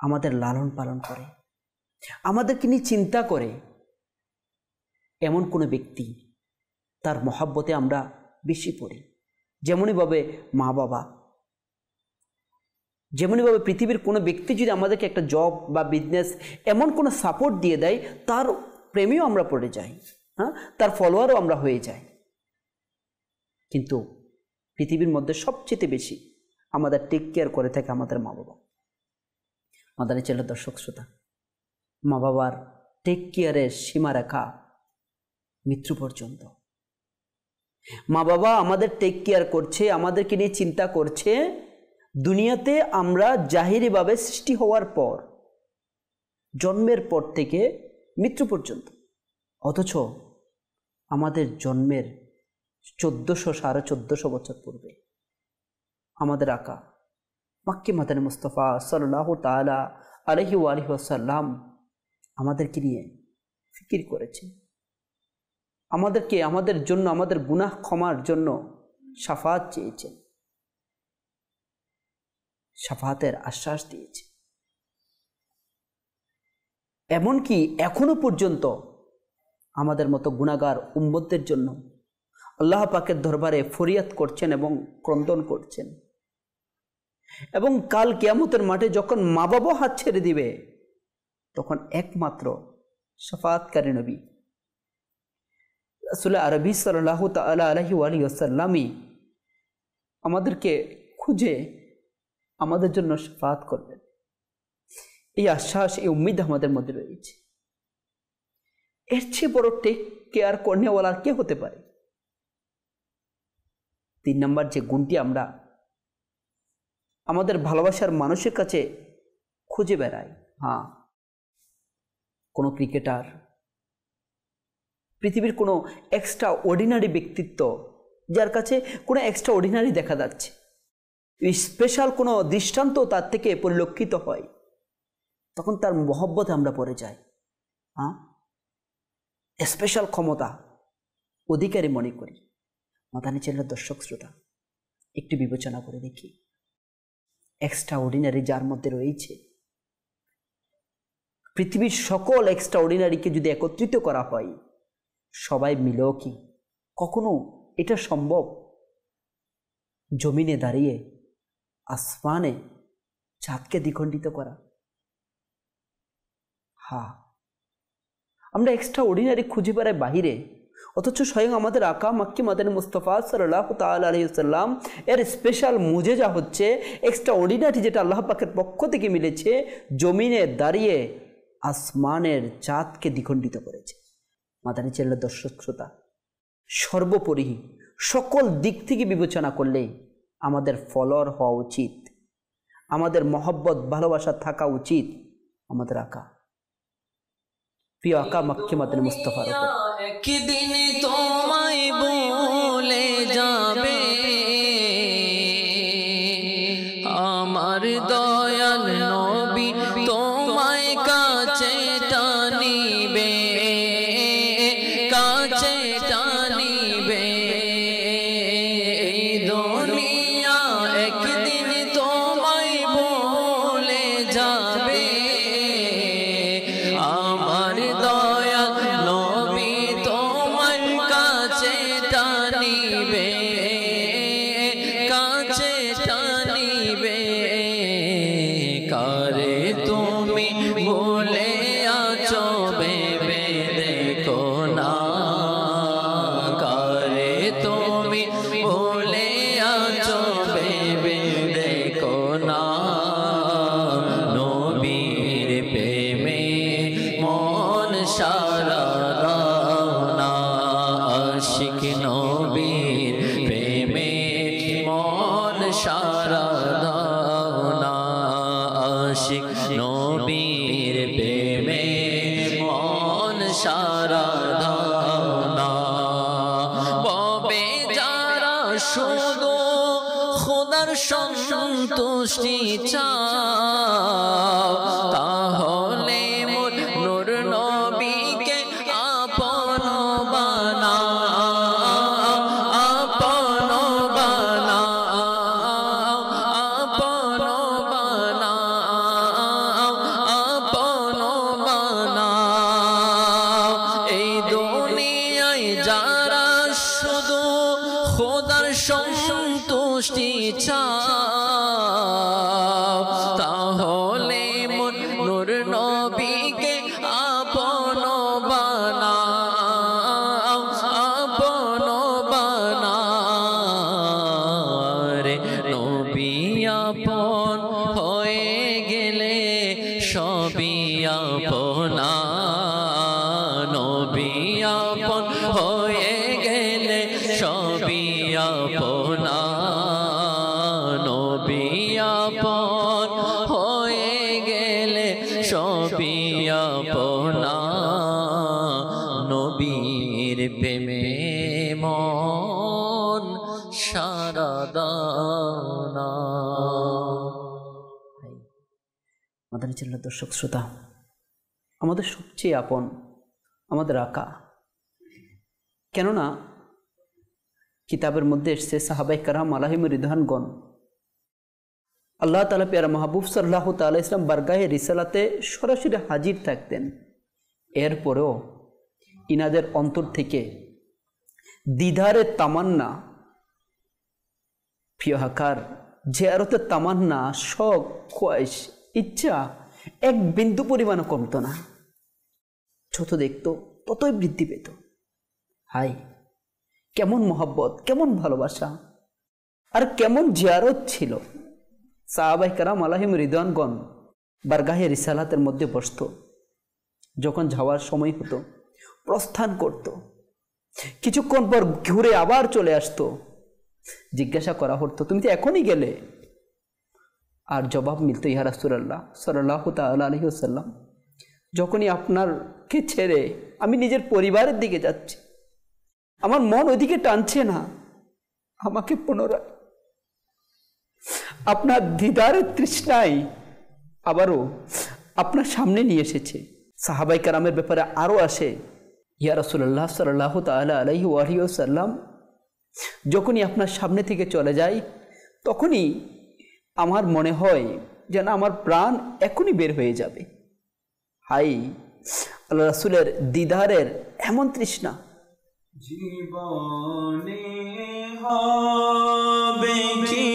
আমাদের লালন পালন করে, আমাদেরকে নিয়ে চিন্তা করে, এমন কোনো ব্যক্তি, তার মহাব্বতে আমরা বেশি পড়ি। যেমনইভাবে মা বাবা, যেমনইভাবে পৃথিবীর কোনো ব্যক্তি যদি আমাদেরকে একটা জব বা বিজনেস এমন কোনো সাপোর্ট দিয়ে দেয়, তার প্রেমেও আমরা পড়ে যাই, তার ফলোয়ারও আমরা হয়ে যাই। কিন্তু পৃথিবীর মধ্যে সবচেয়ে বেশি আমাদের টেক কেয়ার করে থাকে আমাদের মা বাবা। মাদানী চ্যানেল দর্শক শ্রোতা, মা বাবার টেক কেয়ারের সীমারেখা মৃত্যু পর্যন্ত। মা বাবা আমাদের টেক কেয়ার করছে, আমাদেরকে নিয়ে চিন্তা করছে দুনিয়াতে আমরা জাহিরিভাবে সৃষ্টি হওয়ার পর, জন্মের পর থেকে মৃত্যু পর্যন্ত। অথচ আমাদের জন্মের 1400-1450 বছর পূর্বে আমাদের আকা মক্কি মাদানী মুস্তাফা সাল্লাল্লাহু তাআলা আলাইহি ওয়াসাল্লাম আমাদেরকে নিয়ে ফিকির করেছে, আমাদেরকে, আমাদের জন্য, আমাদের গুনাহ ক্ষমার জন্য শাফাত চেয়েছেন, শাফাতের আশ্বাস দিয়েছে। এমনকি এখনো পর্যন্ত আমাদের মতো গুনাহগার উম্মতদের জন্য আল্লাহ পাকের দরবারে ফরিয়াদ করছেন এবং ক্রন্দন করছেন। এবং কাল কিয়ামতের মাঠে যখন মা বাবা হাত ছেড়ে দিবে, তখন একমাত্র শাফাতকারী নবী রাসূল আরবি সাল্লাল্লাহু তাআলা আলাইহি ওয়াসাল্লামই আমাদেরকে খুঁজে আমাদের জন্য শাফাত করবেন। এই আশ্বাস, এই উম্মিদ আমাদের মধ্যে রয়েছে। এর চেয়ে বড় টেক কেয়ার করনেওয়ালা কে হতে পারে? 3 নম্বর যে গুণটি আমরা আমাদের ভালোবাসার মানুষের কাছে খুঁজে বেড়াই, কোনো ক্রিকেটার, পৃথিবীর কোনো এক্সট্রা অর্ডিনারি ব্যক্তিত্ব যার কাছে কোনো এক্সট্রা অর্ডিনারি দেখা যাচ্ছে, স্পেশাল কোনো দৃষ্টান্ত তার থেকে পরিলক্ষিত হয়, তখন তার মহব্বতে আমরা পড়ে যাই, স্পেশাল ক্ষমতা অধিকারী মনে করি। মাদানী চ্যানেলের দর্শক শ্রোতা, একটু বিবেচনা করে দেখি, এক্সট্রা অর্ডিনারি যার মধ্যে রয়েছে, পৃথিবীর সকল এক্সট্রা অর্ডিনারিকে যদি একত্রিত করা হয়, সবাই মিলেও কি কখনো এটা সম্ভব জমিনে দাঁড়িয়ে আসমানে চাঁদকে দ্বিখণ্ডিত করা? হ্যাঁ, আমরা এক্সট্রা অর্ডিনারি খুঁজে বেড়াই বাহিরে, অথচ স্বয়ং আমাদের আকা মাক্কি মাদানী মুস্তাফা সাল্লাল্লাহু তাআলা আলাইহি ওয়াসাল্লাম এর স্পেশাল মুজেজা হচ্ছে এক্সট্রা অর্ডিনারি, যেটা আল্লাহ পাকের পক্ষ থেকে মিলেছে, জমিনে দাঁড়িয়ে আসমানের চাঁদকে দ্বিখণ্ডিত করেছে। মাদানী চ্যানেলের দর্শক শ্রোতা, সর্বোপরি সকল দিক থেকে বিবেচনা করলে আমাদের ফলোয়ার হওয়া উচিত, আমাদের মহব্বত ভালোবাসা থাকা উচিত আমাদের আকা, প্রিয় আকা মাক্কি মাদানী মুস্তাফার উপর। একদিন তোমায় বলে যাবে আমার দয়াল নবী, তোমায় কাছে টানিবে, কাছে টানিবে। এই দুনিয়া একদিন তোমায় বলে যাবে আমার দয়াল নবী, তোমার কাছে টানিবে, কাছে টানিবে। কারে তুমি বলে আছো ভেবে দেখো না, কারে তুমি বলে আছো ভেবে দেখো না। নবীর প্রেমে মন সারা দাও না, আশিক নবীর প্রেমে মন সারা দাও না, আশিক নবীর প্রেমে মন সারা দাও না। ববে যারা শুধু খোদার সন্তুষ্টি চাও, তাহলে নূর নবীকে আপন বানাও, আপন বানাও, আপন বানাও, আপন বানাও। এই দুনিয়ায় যারা শুধু খোদার সন্তুষ্টি চাও, তাহলে নূর নবীকে আপন বানাও, আপন বানাও। রে নবী আপন হয়ে গেলে সবই আপনা, নবী আপন হয়ে গেলে সবই আপনা, নবী আপন হয়ে গেলে সবই আপনা। নবীর প্রেমে মন সারা দাও না। মাদানী চ্যানেলের দর্শক শ্রোতা, আমাদের সবচেয়ে আপন আমাদের আকা, কেননা কিতাবের মধ্যে এসছে সাহাবায়ে কেরাম আলাইহিম রিদওয়ানগণ আল্লাহ তাআলা পেয়ারা মাহবুব সাল্লাল্লাহু তাআলা ইসলাম বারগাহে রিসালাতে সরাসরি হাজির থাকতেন, এরপরেও ইনাদের অন্তর থেকে দিদারের তামান্না, প্রিয় আকার জিয়ারতের তামান্না, শখ, খোয়াইশ, ইচ্ছা এক বিন্দু পরিমাণও কমতো না, যত দেখতো ততই বৃদ্ধি পেত। হাই, কেমন মহব্বত, কেমন ভালোবাসা, আর কেমন জিয়ারত ছিল। সাহাবায়ে কেরাম আলাইহিম রিদওয়ানগণ বারগাহে রিসালাতের মধ্যে বসত, যখন যাওয়ার সময় হতো প্রস্থান করত, কিছুক্ষণ পর ঘুরে আবার চলে আসতো। জিজ্ঞাসা করা হতো, তুমি তো এখনই গেলে? আর জবাব মিলত, ইয়া রাসূলুল্লাহ সাল্লাল্লাহু তাআলা আলাইহি ওয়াসাল্লাম, যখনই আপনারকে ছেড়ে আমি নিজের পরিবারের দিকে যাচ্ছি, আমার মন ওইদিকে টানছে না, আমাকে পুনরায় আপনার দিদারের তৃষ্ণায় আবারও আপনার সামনে নিয়ে এসেছে। সাহাবায়ে কেরামের ব্যাপারে আরও আসে, ইয়া রাসূলুল্লাহ সাল্লাল্লাহু তাআলা আলাইহি ওয়াসাল্লাম, যখনই আপনার সামনে থেকে চলে যায় তখনই আমার মনে হয় যেন আমার প্রাণ এখনই বের হয়ে যাবে। হাই আল্লাহ রাসূলের দিদারের এমন তৃষ্ণা। জীবনে হবে কি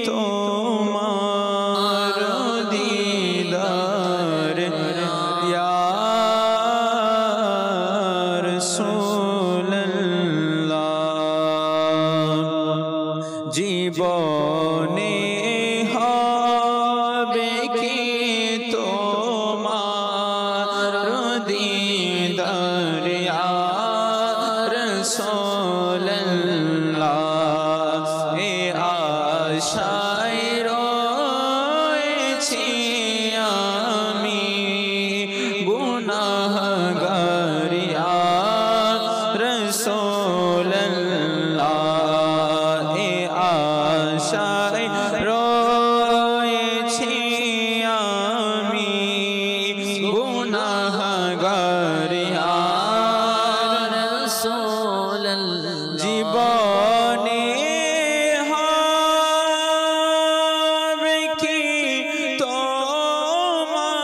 তোমার দিদার ইয়া রাসূলুল্লাহ, জীবনে হবে কি তোমার দিদার ইয়া রাসূলুল্লাহ, এ আশায় রয়েছি আমি গুনাহগার ইয়া রাসূলুল্লাহ, এ আশায় রয়েছি আমি গুনাহগার ইয়া জীবনে হবে কি তোমার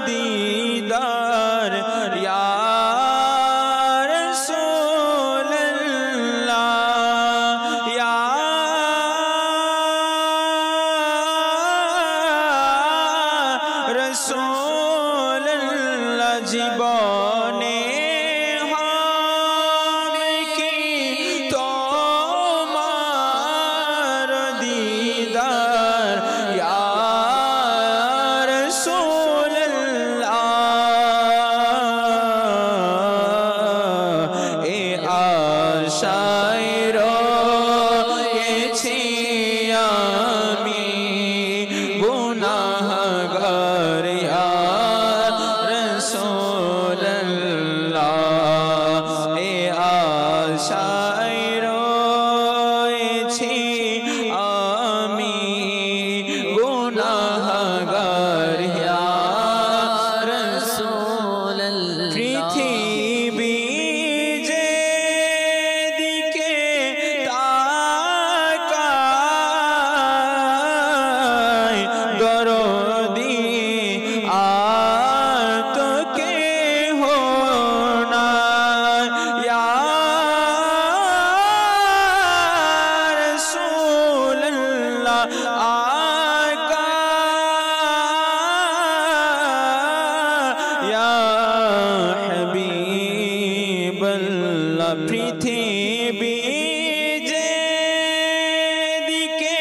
দিদার ইয়া রাসূলুল্লাহ, ইয়া রাসূলুল্লাহ, জীবনে হবে কি তোমার দিদার ইয়া রাসূলুল্লাহ, এ আশায় রয়েছি আমি গুনাহগার ইয়া রাসূলুল্লাহ, এ আশায় রয়েছি আমি গুনাহগার ইয়া রাসূলুল্লাহ, পৃথিবী যেদিকে তাকায় দরদি আর তো কেহ নাই ইয়া রাসূলুল্লাহ, আকা ইয়া হাবিবাল্লাহ, পৃথিবী যেদিকে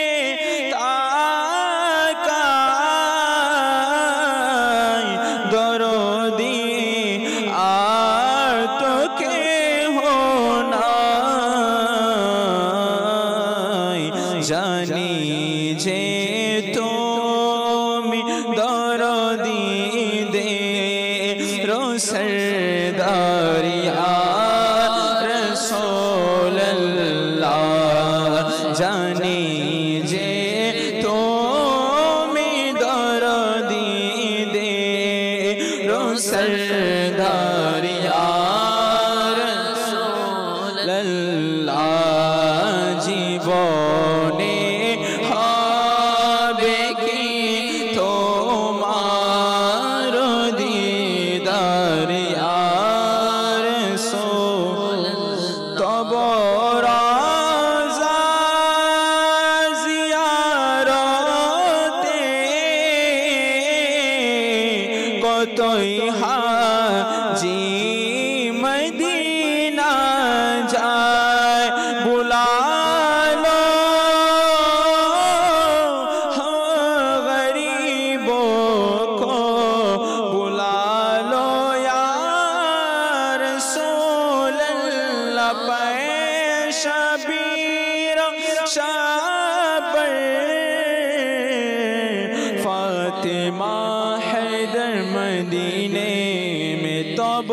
তাকায় দরদি আর তো কেহ নাই, জানি যে তুমি দরদি দে রসরদার ইয়া রাসূলুল্লাহ, জানি যে তুমি দরদি দে রসরদার ইয়া রাসূলুল্লাহ, জীবনে হবে কি তোমার দিদার ইয়া রাসূলুল্লাহ, তব রওজা জিয়ারতে কতই হাজি মদিনা যায়, বুলালো গরিবों को बुलालो या रसूलल्लाह, शबीर शाबर फातिमा हैदर मदीने में तब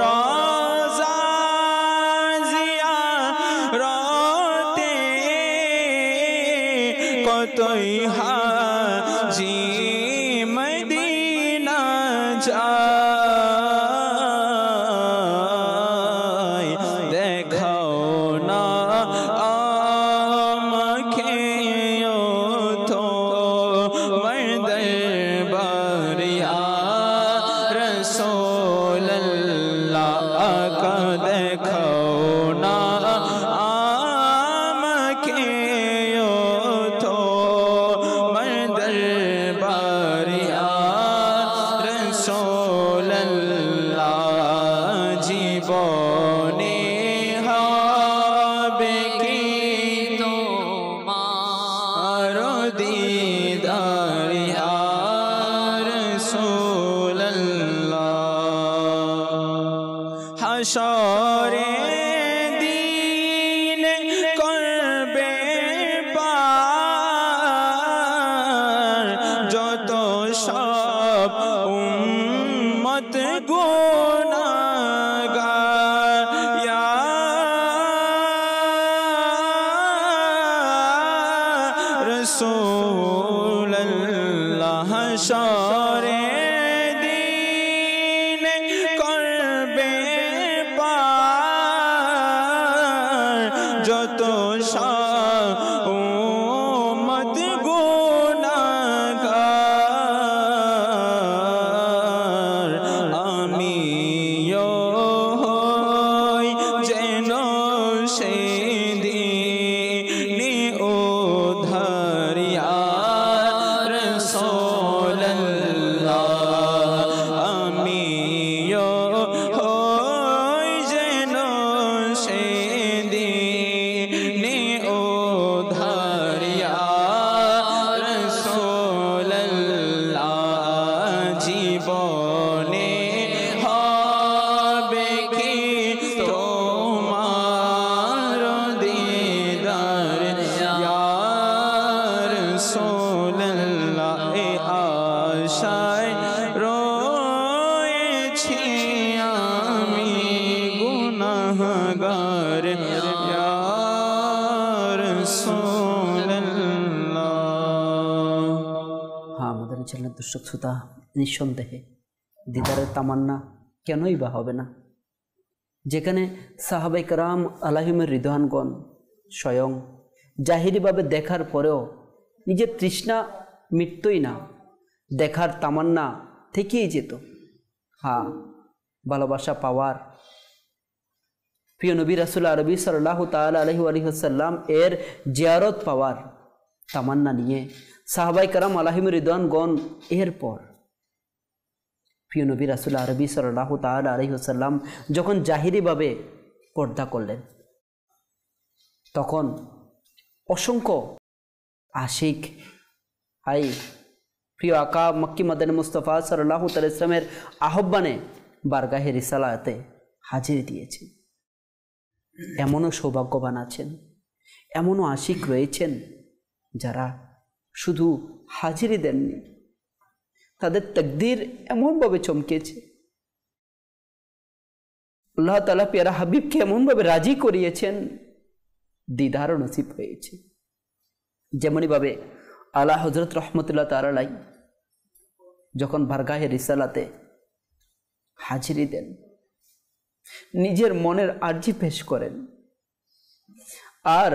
रोज़ा ज़ियारते কতই হাজি মদিনা যায়, দেখাও না दीदार या रसूल अल्लाह। हशरे दीन करबे पार যত সব উম্মত গুনাহগার ইয়া রাসূল আল্লাহ। হাশরে দিন করবে পার যত সব উম্মত গুনাহগার আমিও হই যেন সেদিনে উদ্ধার ইয়া রাসূল আল্লাহ। আমিও হই যেন সেদিনে উদ্ধার ইয়া রাসূল আল্লাহ। জীবনে হবে কি তোমার দিদার ইয়া রাসূল আল্লাহ। এ আশায় রয়েছি আমি গুনাহগার ইয়া রাসূল আল্লাহ। হ্যাঁ, আমাদের চ্যানেলের দর্শক শ্রোতা, নিঃসন্দেহে দিদারের তামান্না কেনই বা হবে না, যেখানে সাহাবায়ে কেরাম আলাইহিমের রিদওয়ানগণ স্বয়ং জাহিরিভাবে দেখার পরেও নিজের তৃষ্ণা মিটতই না, দেখার তামান্না থেকেই যেত। হ্যাঁ, ভালোবাসা পাওয়ার প্রিয় নবী রাসূল আরবি সাল্লাল্লাহু তাআলা আলাইহি ওয়াসাল্লাম এর জিয়ারত পাওয়ার তামান্না নিয়ে সাহাবায়ে কেরাম আলাইহিমের রিদওয়ানগণ এরপর প্রিয় নবী রাসূল আরবি সাল্লাল্লাহু তাআলা আলাইহি ওয়াসাল্লাম যখন জাহিরিভাবে পর্দা করলেন, তখন অসংখ্য আশিক হাই প্রিয় আকা মক্কি মাদানী মুস্তাফা সাল্লাল্লাহু তাআলা ইসলামের আহ্বানে বারগাহে রিসালাতে হাজির দিয়েছেন। এমনও সৌভাগ্যবান আছেন, এমনও আশিক রয়েছেন যারা শুধু হাজিরি দেননি, তাদের তাকদীর এমনভাবে চমকেছে, আল্লাহ তাআলা পেয়ারা হাবিবকে এমনভাবে রাজি করিয়েছেন, দিদারও নসিব হয়েছে। যেমনইভাবে আলা হযরত রহমতুল্লাহ তাআলা আলাইহি যখন বারগাহে রিসালাতে হাজিরি দেন, নিজের মনের আরজি পেশ করেন আর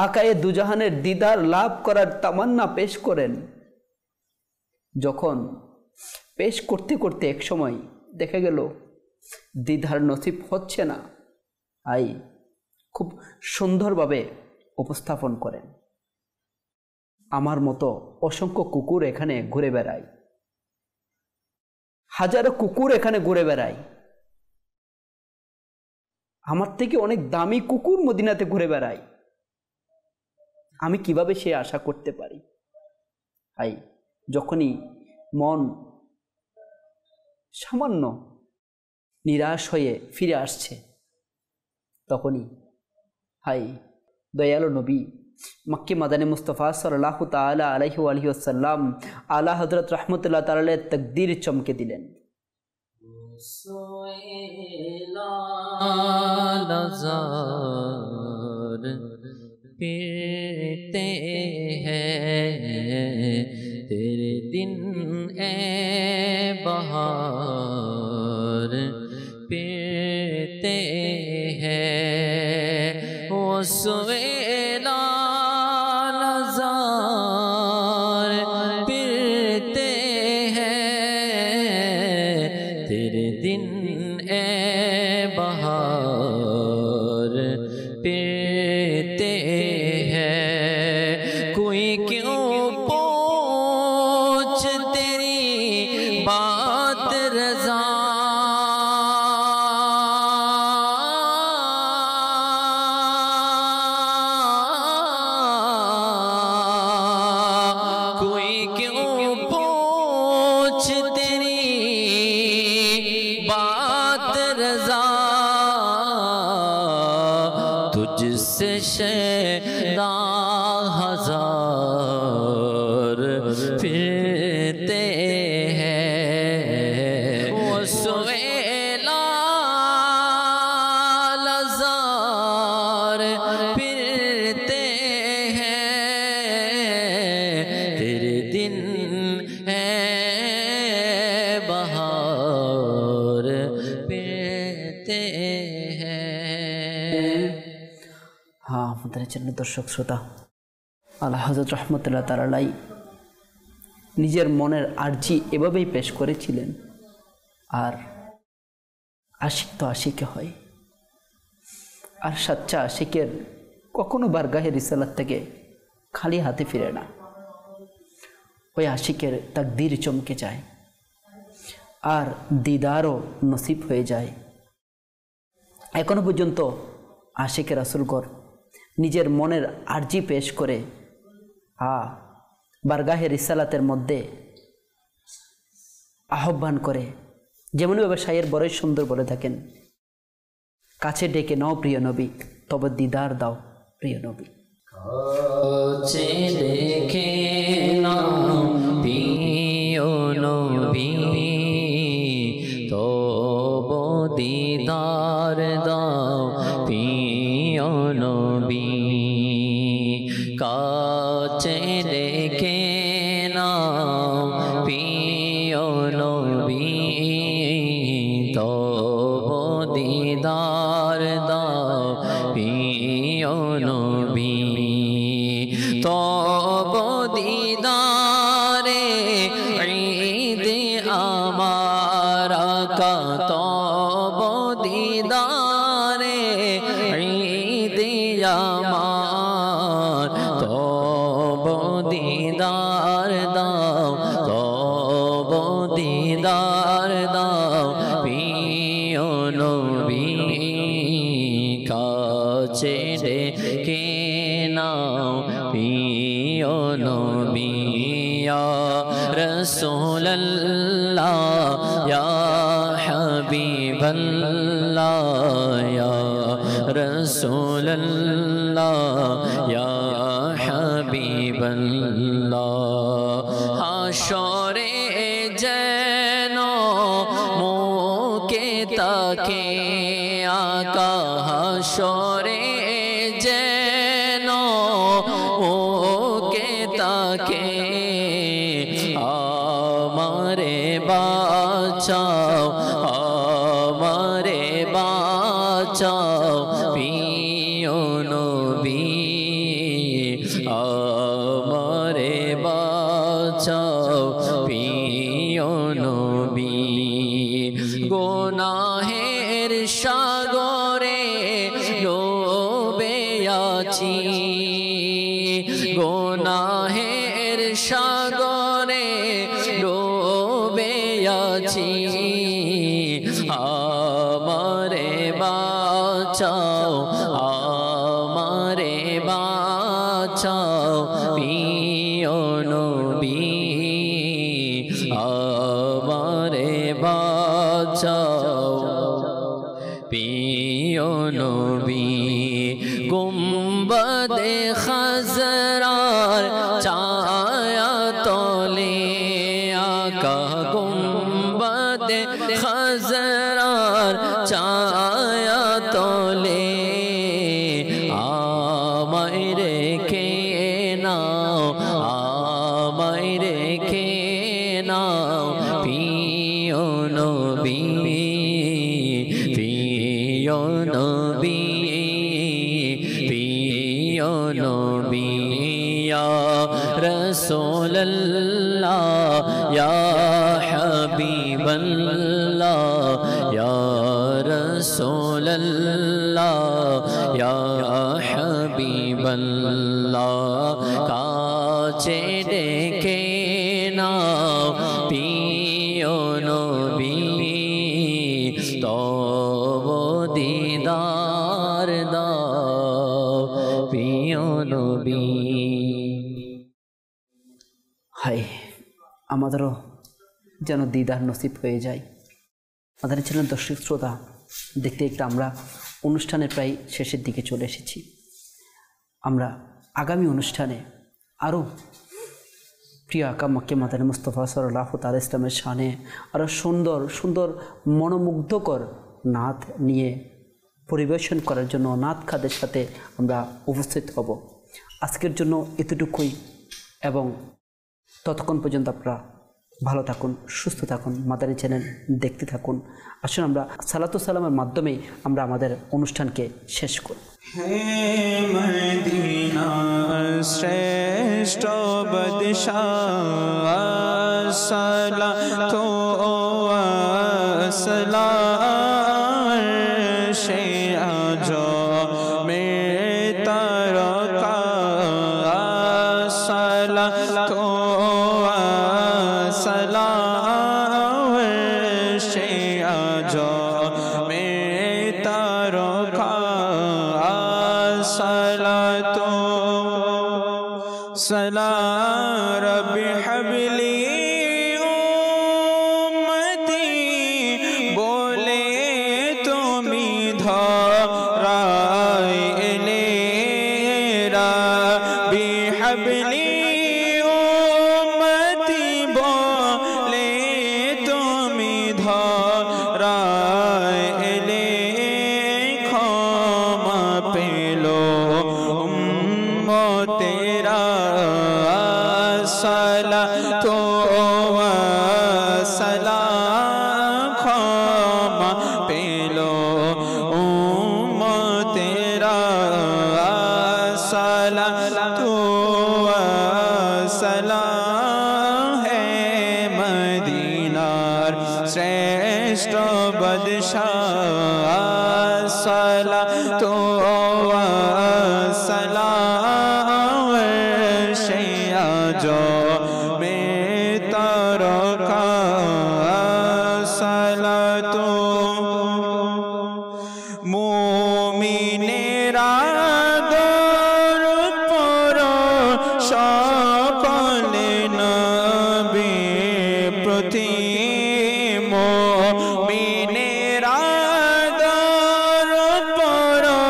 আকায়ে দুজাহানের দিদার লাভ করার তামান্না পেশ করেন। যখন পেশ করতে করতে এক সময় দেখা গেল দিদার নসিব হচ্ছে না, আই খুব সুন্দরভাবে উপস্থাপন করেন, আমার মতো অসংখ্য কুকুর এখানে ঘুরে বেড়ায়, হাজারো কুকুর এখানে ঘুরে বেড়ায়, আমার থেকে অনেক দামি কুকুর মদিনাতে ঘুরে বেড়ায়, আমি কিভাবে সে আশা করতে পারি? আই যখনই মন সামান্য নিরাশ হয়ে ফিরে আসছে, তখনই হাই দয়ালু নবী মক্কি মাদানী মুস্তাফা সাল্লাল্লাহু তাআলা আলাইহি ওয়াসাল্লাম আলা হযরত রাহমাতুল্লাহ তাআলা তাকদীর চমকে দিলেন। फिरते हैं तेरे दिन ए बहार फिरते हैं वो सुएला नज़ार फिरते हैं तेरे दिन ए बहार फिरते हैं कोई क्यों पूछ तेरी बात रज़ा जिससे शैदा हजार फिरते हैं वो सुएला लजार फिरते हैं तेरे दिन है बहार फिरते हैं। हाँ আমাদের চ্যানেলের দর্শক শ্রোতা, আল্লাহ হযরত রহমতুল্লাহ তাআলা আলাইহি নিজের মনের আরজি এভাবেই পেশ করেছিলেন। আর আশিক তো আশিকে হয়, আর সচ্চা আশিকের কখনো বারগাহে রিসালাত থেকে খালি হাতে ফিরে না। ওই আশিকের তাকদীর চমকে যায় আর দিদারও নসিব হয়ে যায়। এখনো পর্যন্ত আশিকের রাসূলগণ নিজের মনের আরজি পেশ করে বারগাহে রিসালাতের মধ্যে আহ্বান করে, যেমনভাবে শায়ের বড়ই সুন্দর বলে থাকেন, কাছে ডেকে নাও প্রিয় নবী, তবে দিদার দাও প্রিয় নবী। কাছে ডেকে নাও প্রিয় নবী, তবে দিদার দাও প্রিয় নবী। কাছে ডেকে নাও প্রিয় নবী, তবে দিদার দাও প্রিয় নবী। তবে দিদারে ঈদ আমার আকা, তবে দিদারে ঈদ আমার, তবে দিদার দাও, তবে দিদার দাও প্রিয় নবী। কাছে ডেকে নাও প্রিয় নবী। ইয়া রাসূলুল্লাহ ইয়া হাবিবাল্লাহ ইয়া রাসূলুল্লাহ ইয়া হাবিবাল্লাহ। হাশরে যেন মুকে তাকে আকা, হাশরে যেন মুকে তাকে আমারে বাঁচাও, আমারে বাঁচাও প্রিয় নবী, আমারে বাঁচাও প্রিয় নবী। গুনাহের সাগরে ডুবে আছি, গুনাহের সাগরে ডুবে আছি, আমারে বাঁচাও, আমারে বাঁচাও প্রিয় নবী, আমারে বাঁচাও প্রিয় নবী। গুম্বদে খাজরার ছায়া তলে আকা, গুম্বদে খাজরার ছায়া তলে আমায় রেখে নাও, আমায় রেখে নাও প্রিয় নবী, প্রিয় নবী, প্রিয় নবী। ইয়া রাসূলুল্লাহ ইয়া হাবিবাল্লাহ ইয়া রাসূলুল্লাহ ইয়া হাবিবাল্লাহ। কাছে ডেকে নাও প্রিয় নবী, তবে দিদার দাও প্রিয় নবী। হায়, আমাদেরও যেন দিদার নসিব হয়ে যায়। আমাদের ছিলেন দর্শক শ্রোতা, দেখতে দেখতে আমরা অনুষ্ঠানের প্রায় শেষের দিকে চলে এসেছি। আমরা আগামী অনুষ্ঠানে আরও প্রিয় আকা মক্কে মাদানী মুস্তফা সাল্লাল্লাহু তাআলা ইসলামের শানে আরও সুন্দর সুন্দর মনোমুগ্ধকর নাত নিয়ে পরিবেশন করার জন্য নাত খাদের সাথে আমরা উপস্থিত হব। আজকের জন্য এতটুকুই, এবং ততক্ষণ পর্যন্ত আপনারা ভালো থাকুন, সুস্থ থাকুন, মাদানী চ্যানেল দেখতে থাকুন। আসুন আমরা সালাতু সালামের মাধ্যমেই আমরা আমাদের অনুষ্ঠানকে শেষ করি। হে মদিনা শ্রেষ্ঠ বাদশাহ সালাতু ওয়া সালাম সে আজো মে তারকা সালাতু ওয়া সালাম সে আজো মে তারকা সালাতু সালাম রব্বি হাবলি উম্মতি বলে তুমি ধরাই এলে রব্বি হাবলি উম্মতি বলে তুমি ধরাই এলে ক্ষমা পেলো তেরা সালাতু ওয়া সালাম ক্ষমা পেলো উম্মতেরা সালাতু ওয়া সালাম হে মদিনার শ্রেষ্ঠ বাদশাহ সালাতু ওয়া সালাম সে আজো মে তারকা সালাতু মুমিনেরা দরুদ পড়ো সকলে নবী প্রতি মুমিনেরা দরুদ পড়ো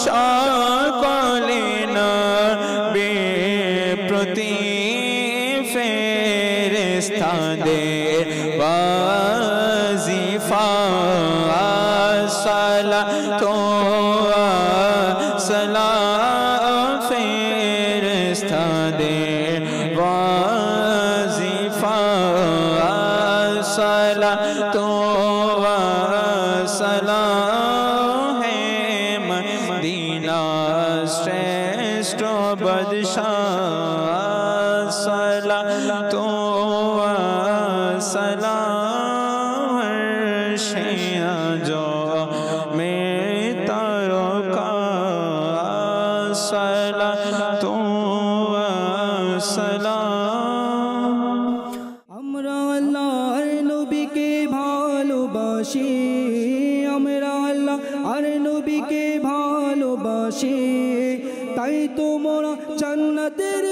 সকলে নবী প্রতি ফেরেশতাদের ওয়াজিফা সালাতু ওয়া সালাম ফেরেশতাদের ওয়াজিফা সালাতু ওয়া সালাম হে মদিনা শ্রেষ্ঠ বাদশাহ সালাতু ওয়া সালাম সে আজো মে তারকা সালাতু ওয়া সালাম। আমরা আল্লাহর নবীকে ভালোবাসি, আমরা আল্লাহর নবীকে ভালোবাসি, তাই তো মোরা জান্নাতের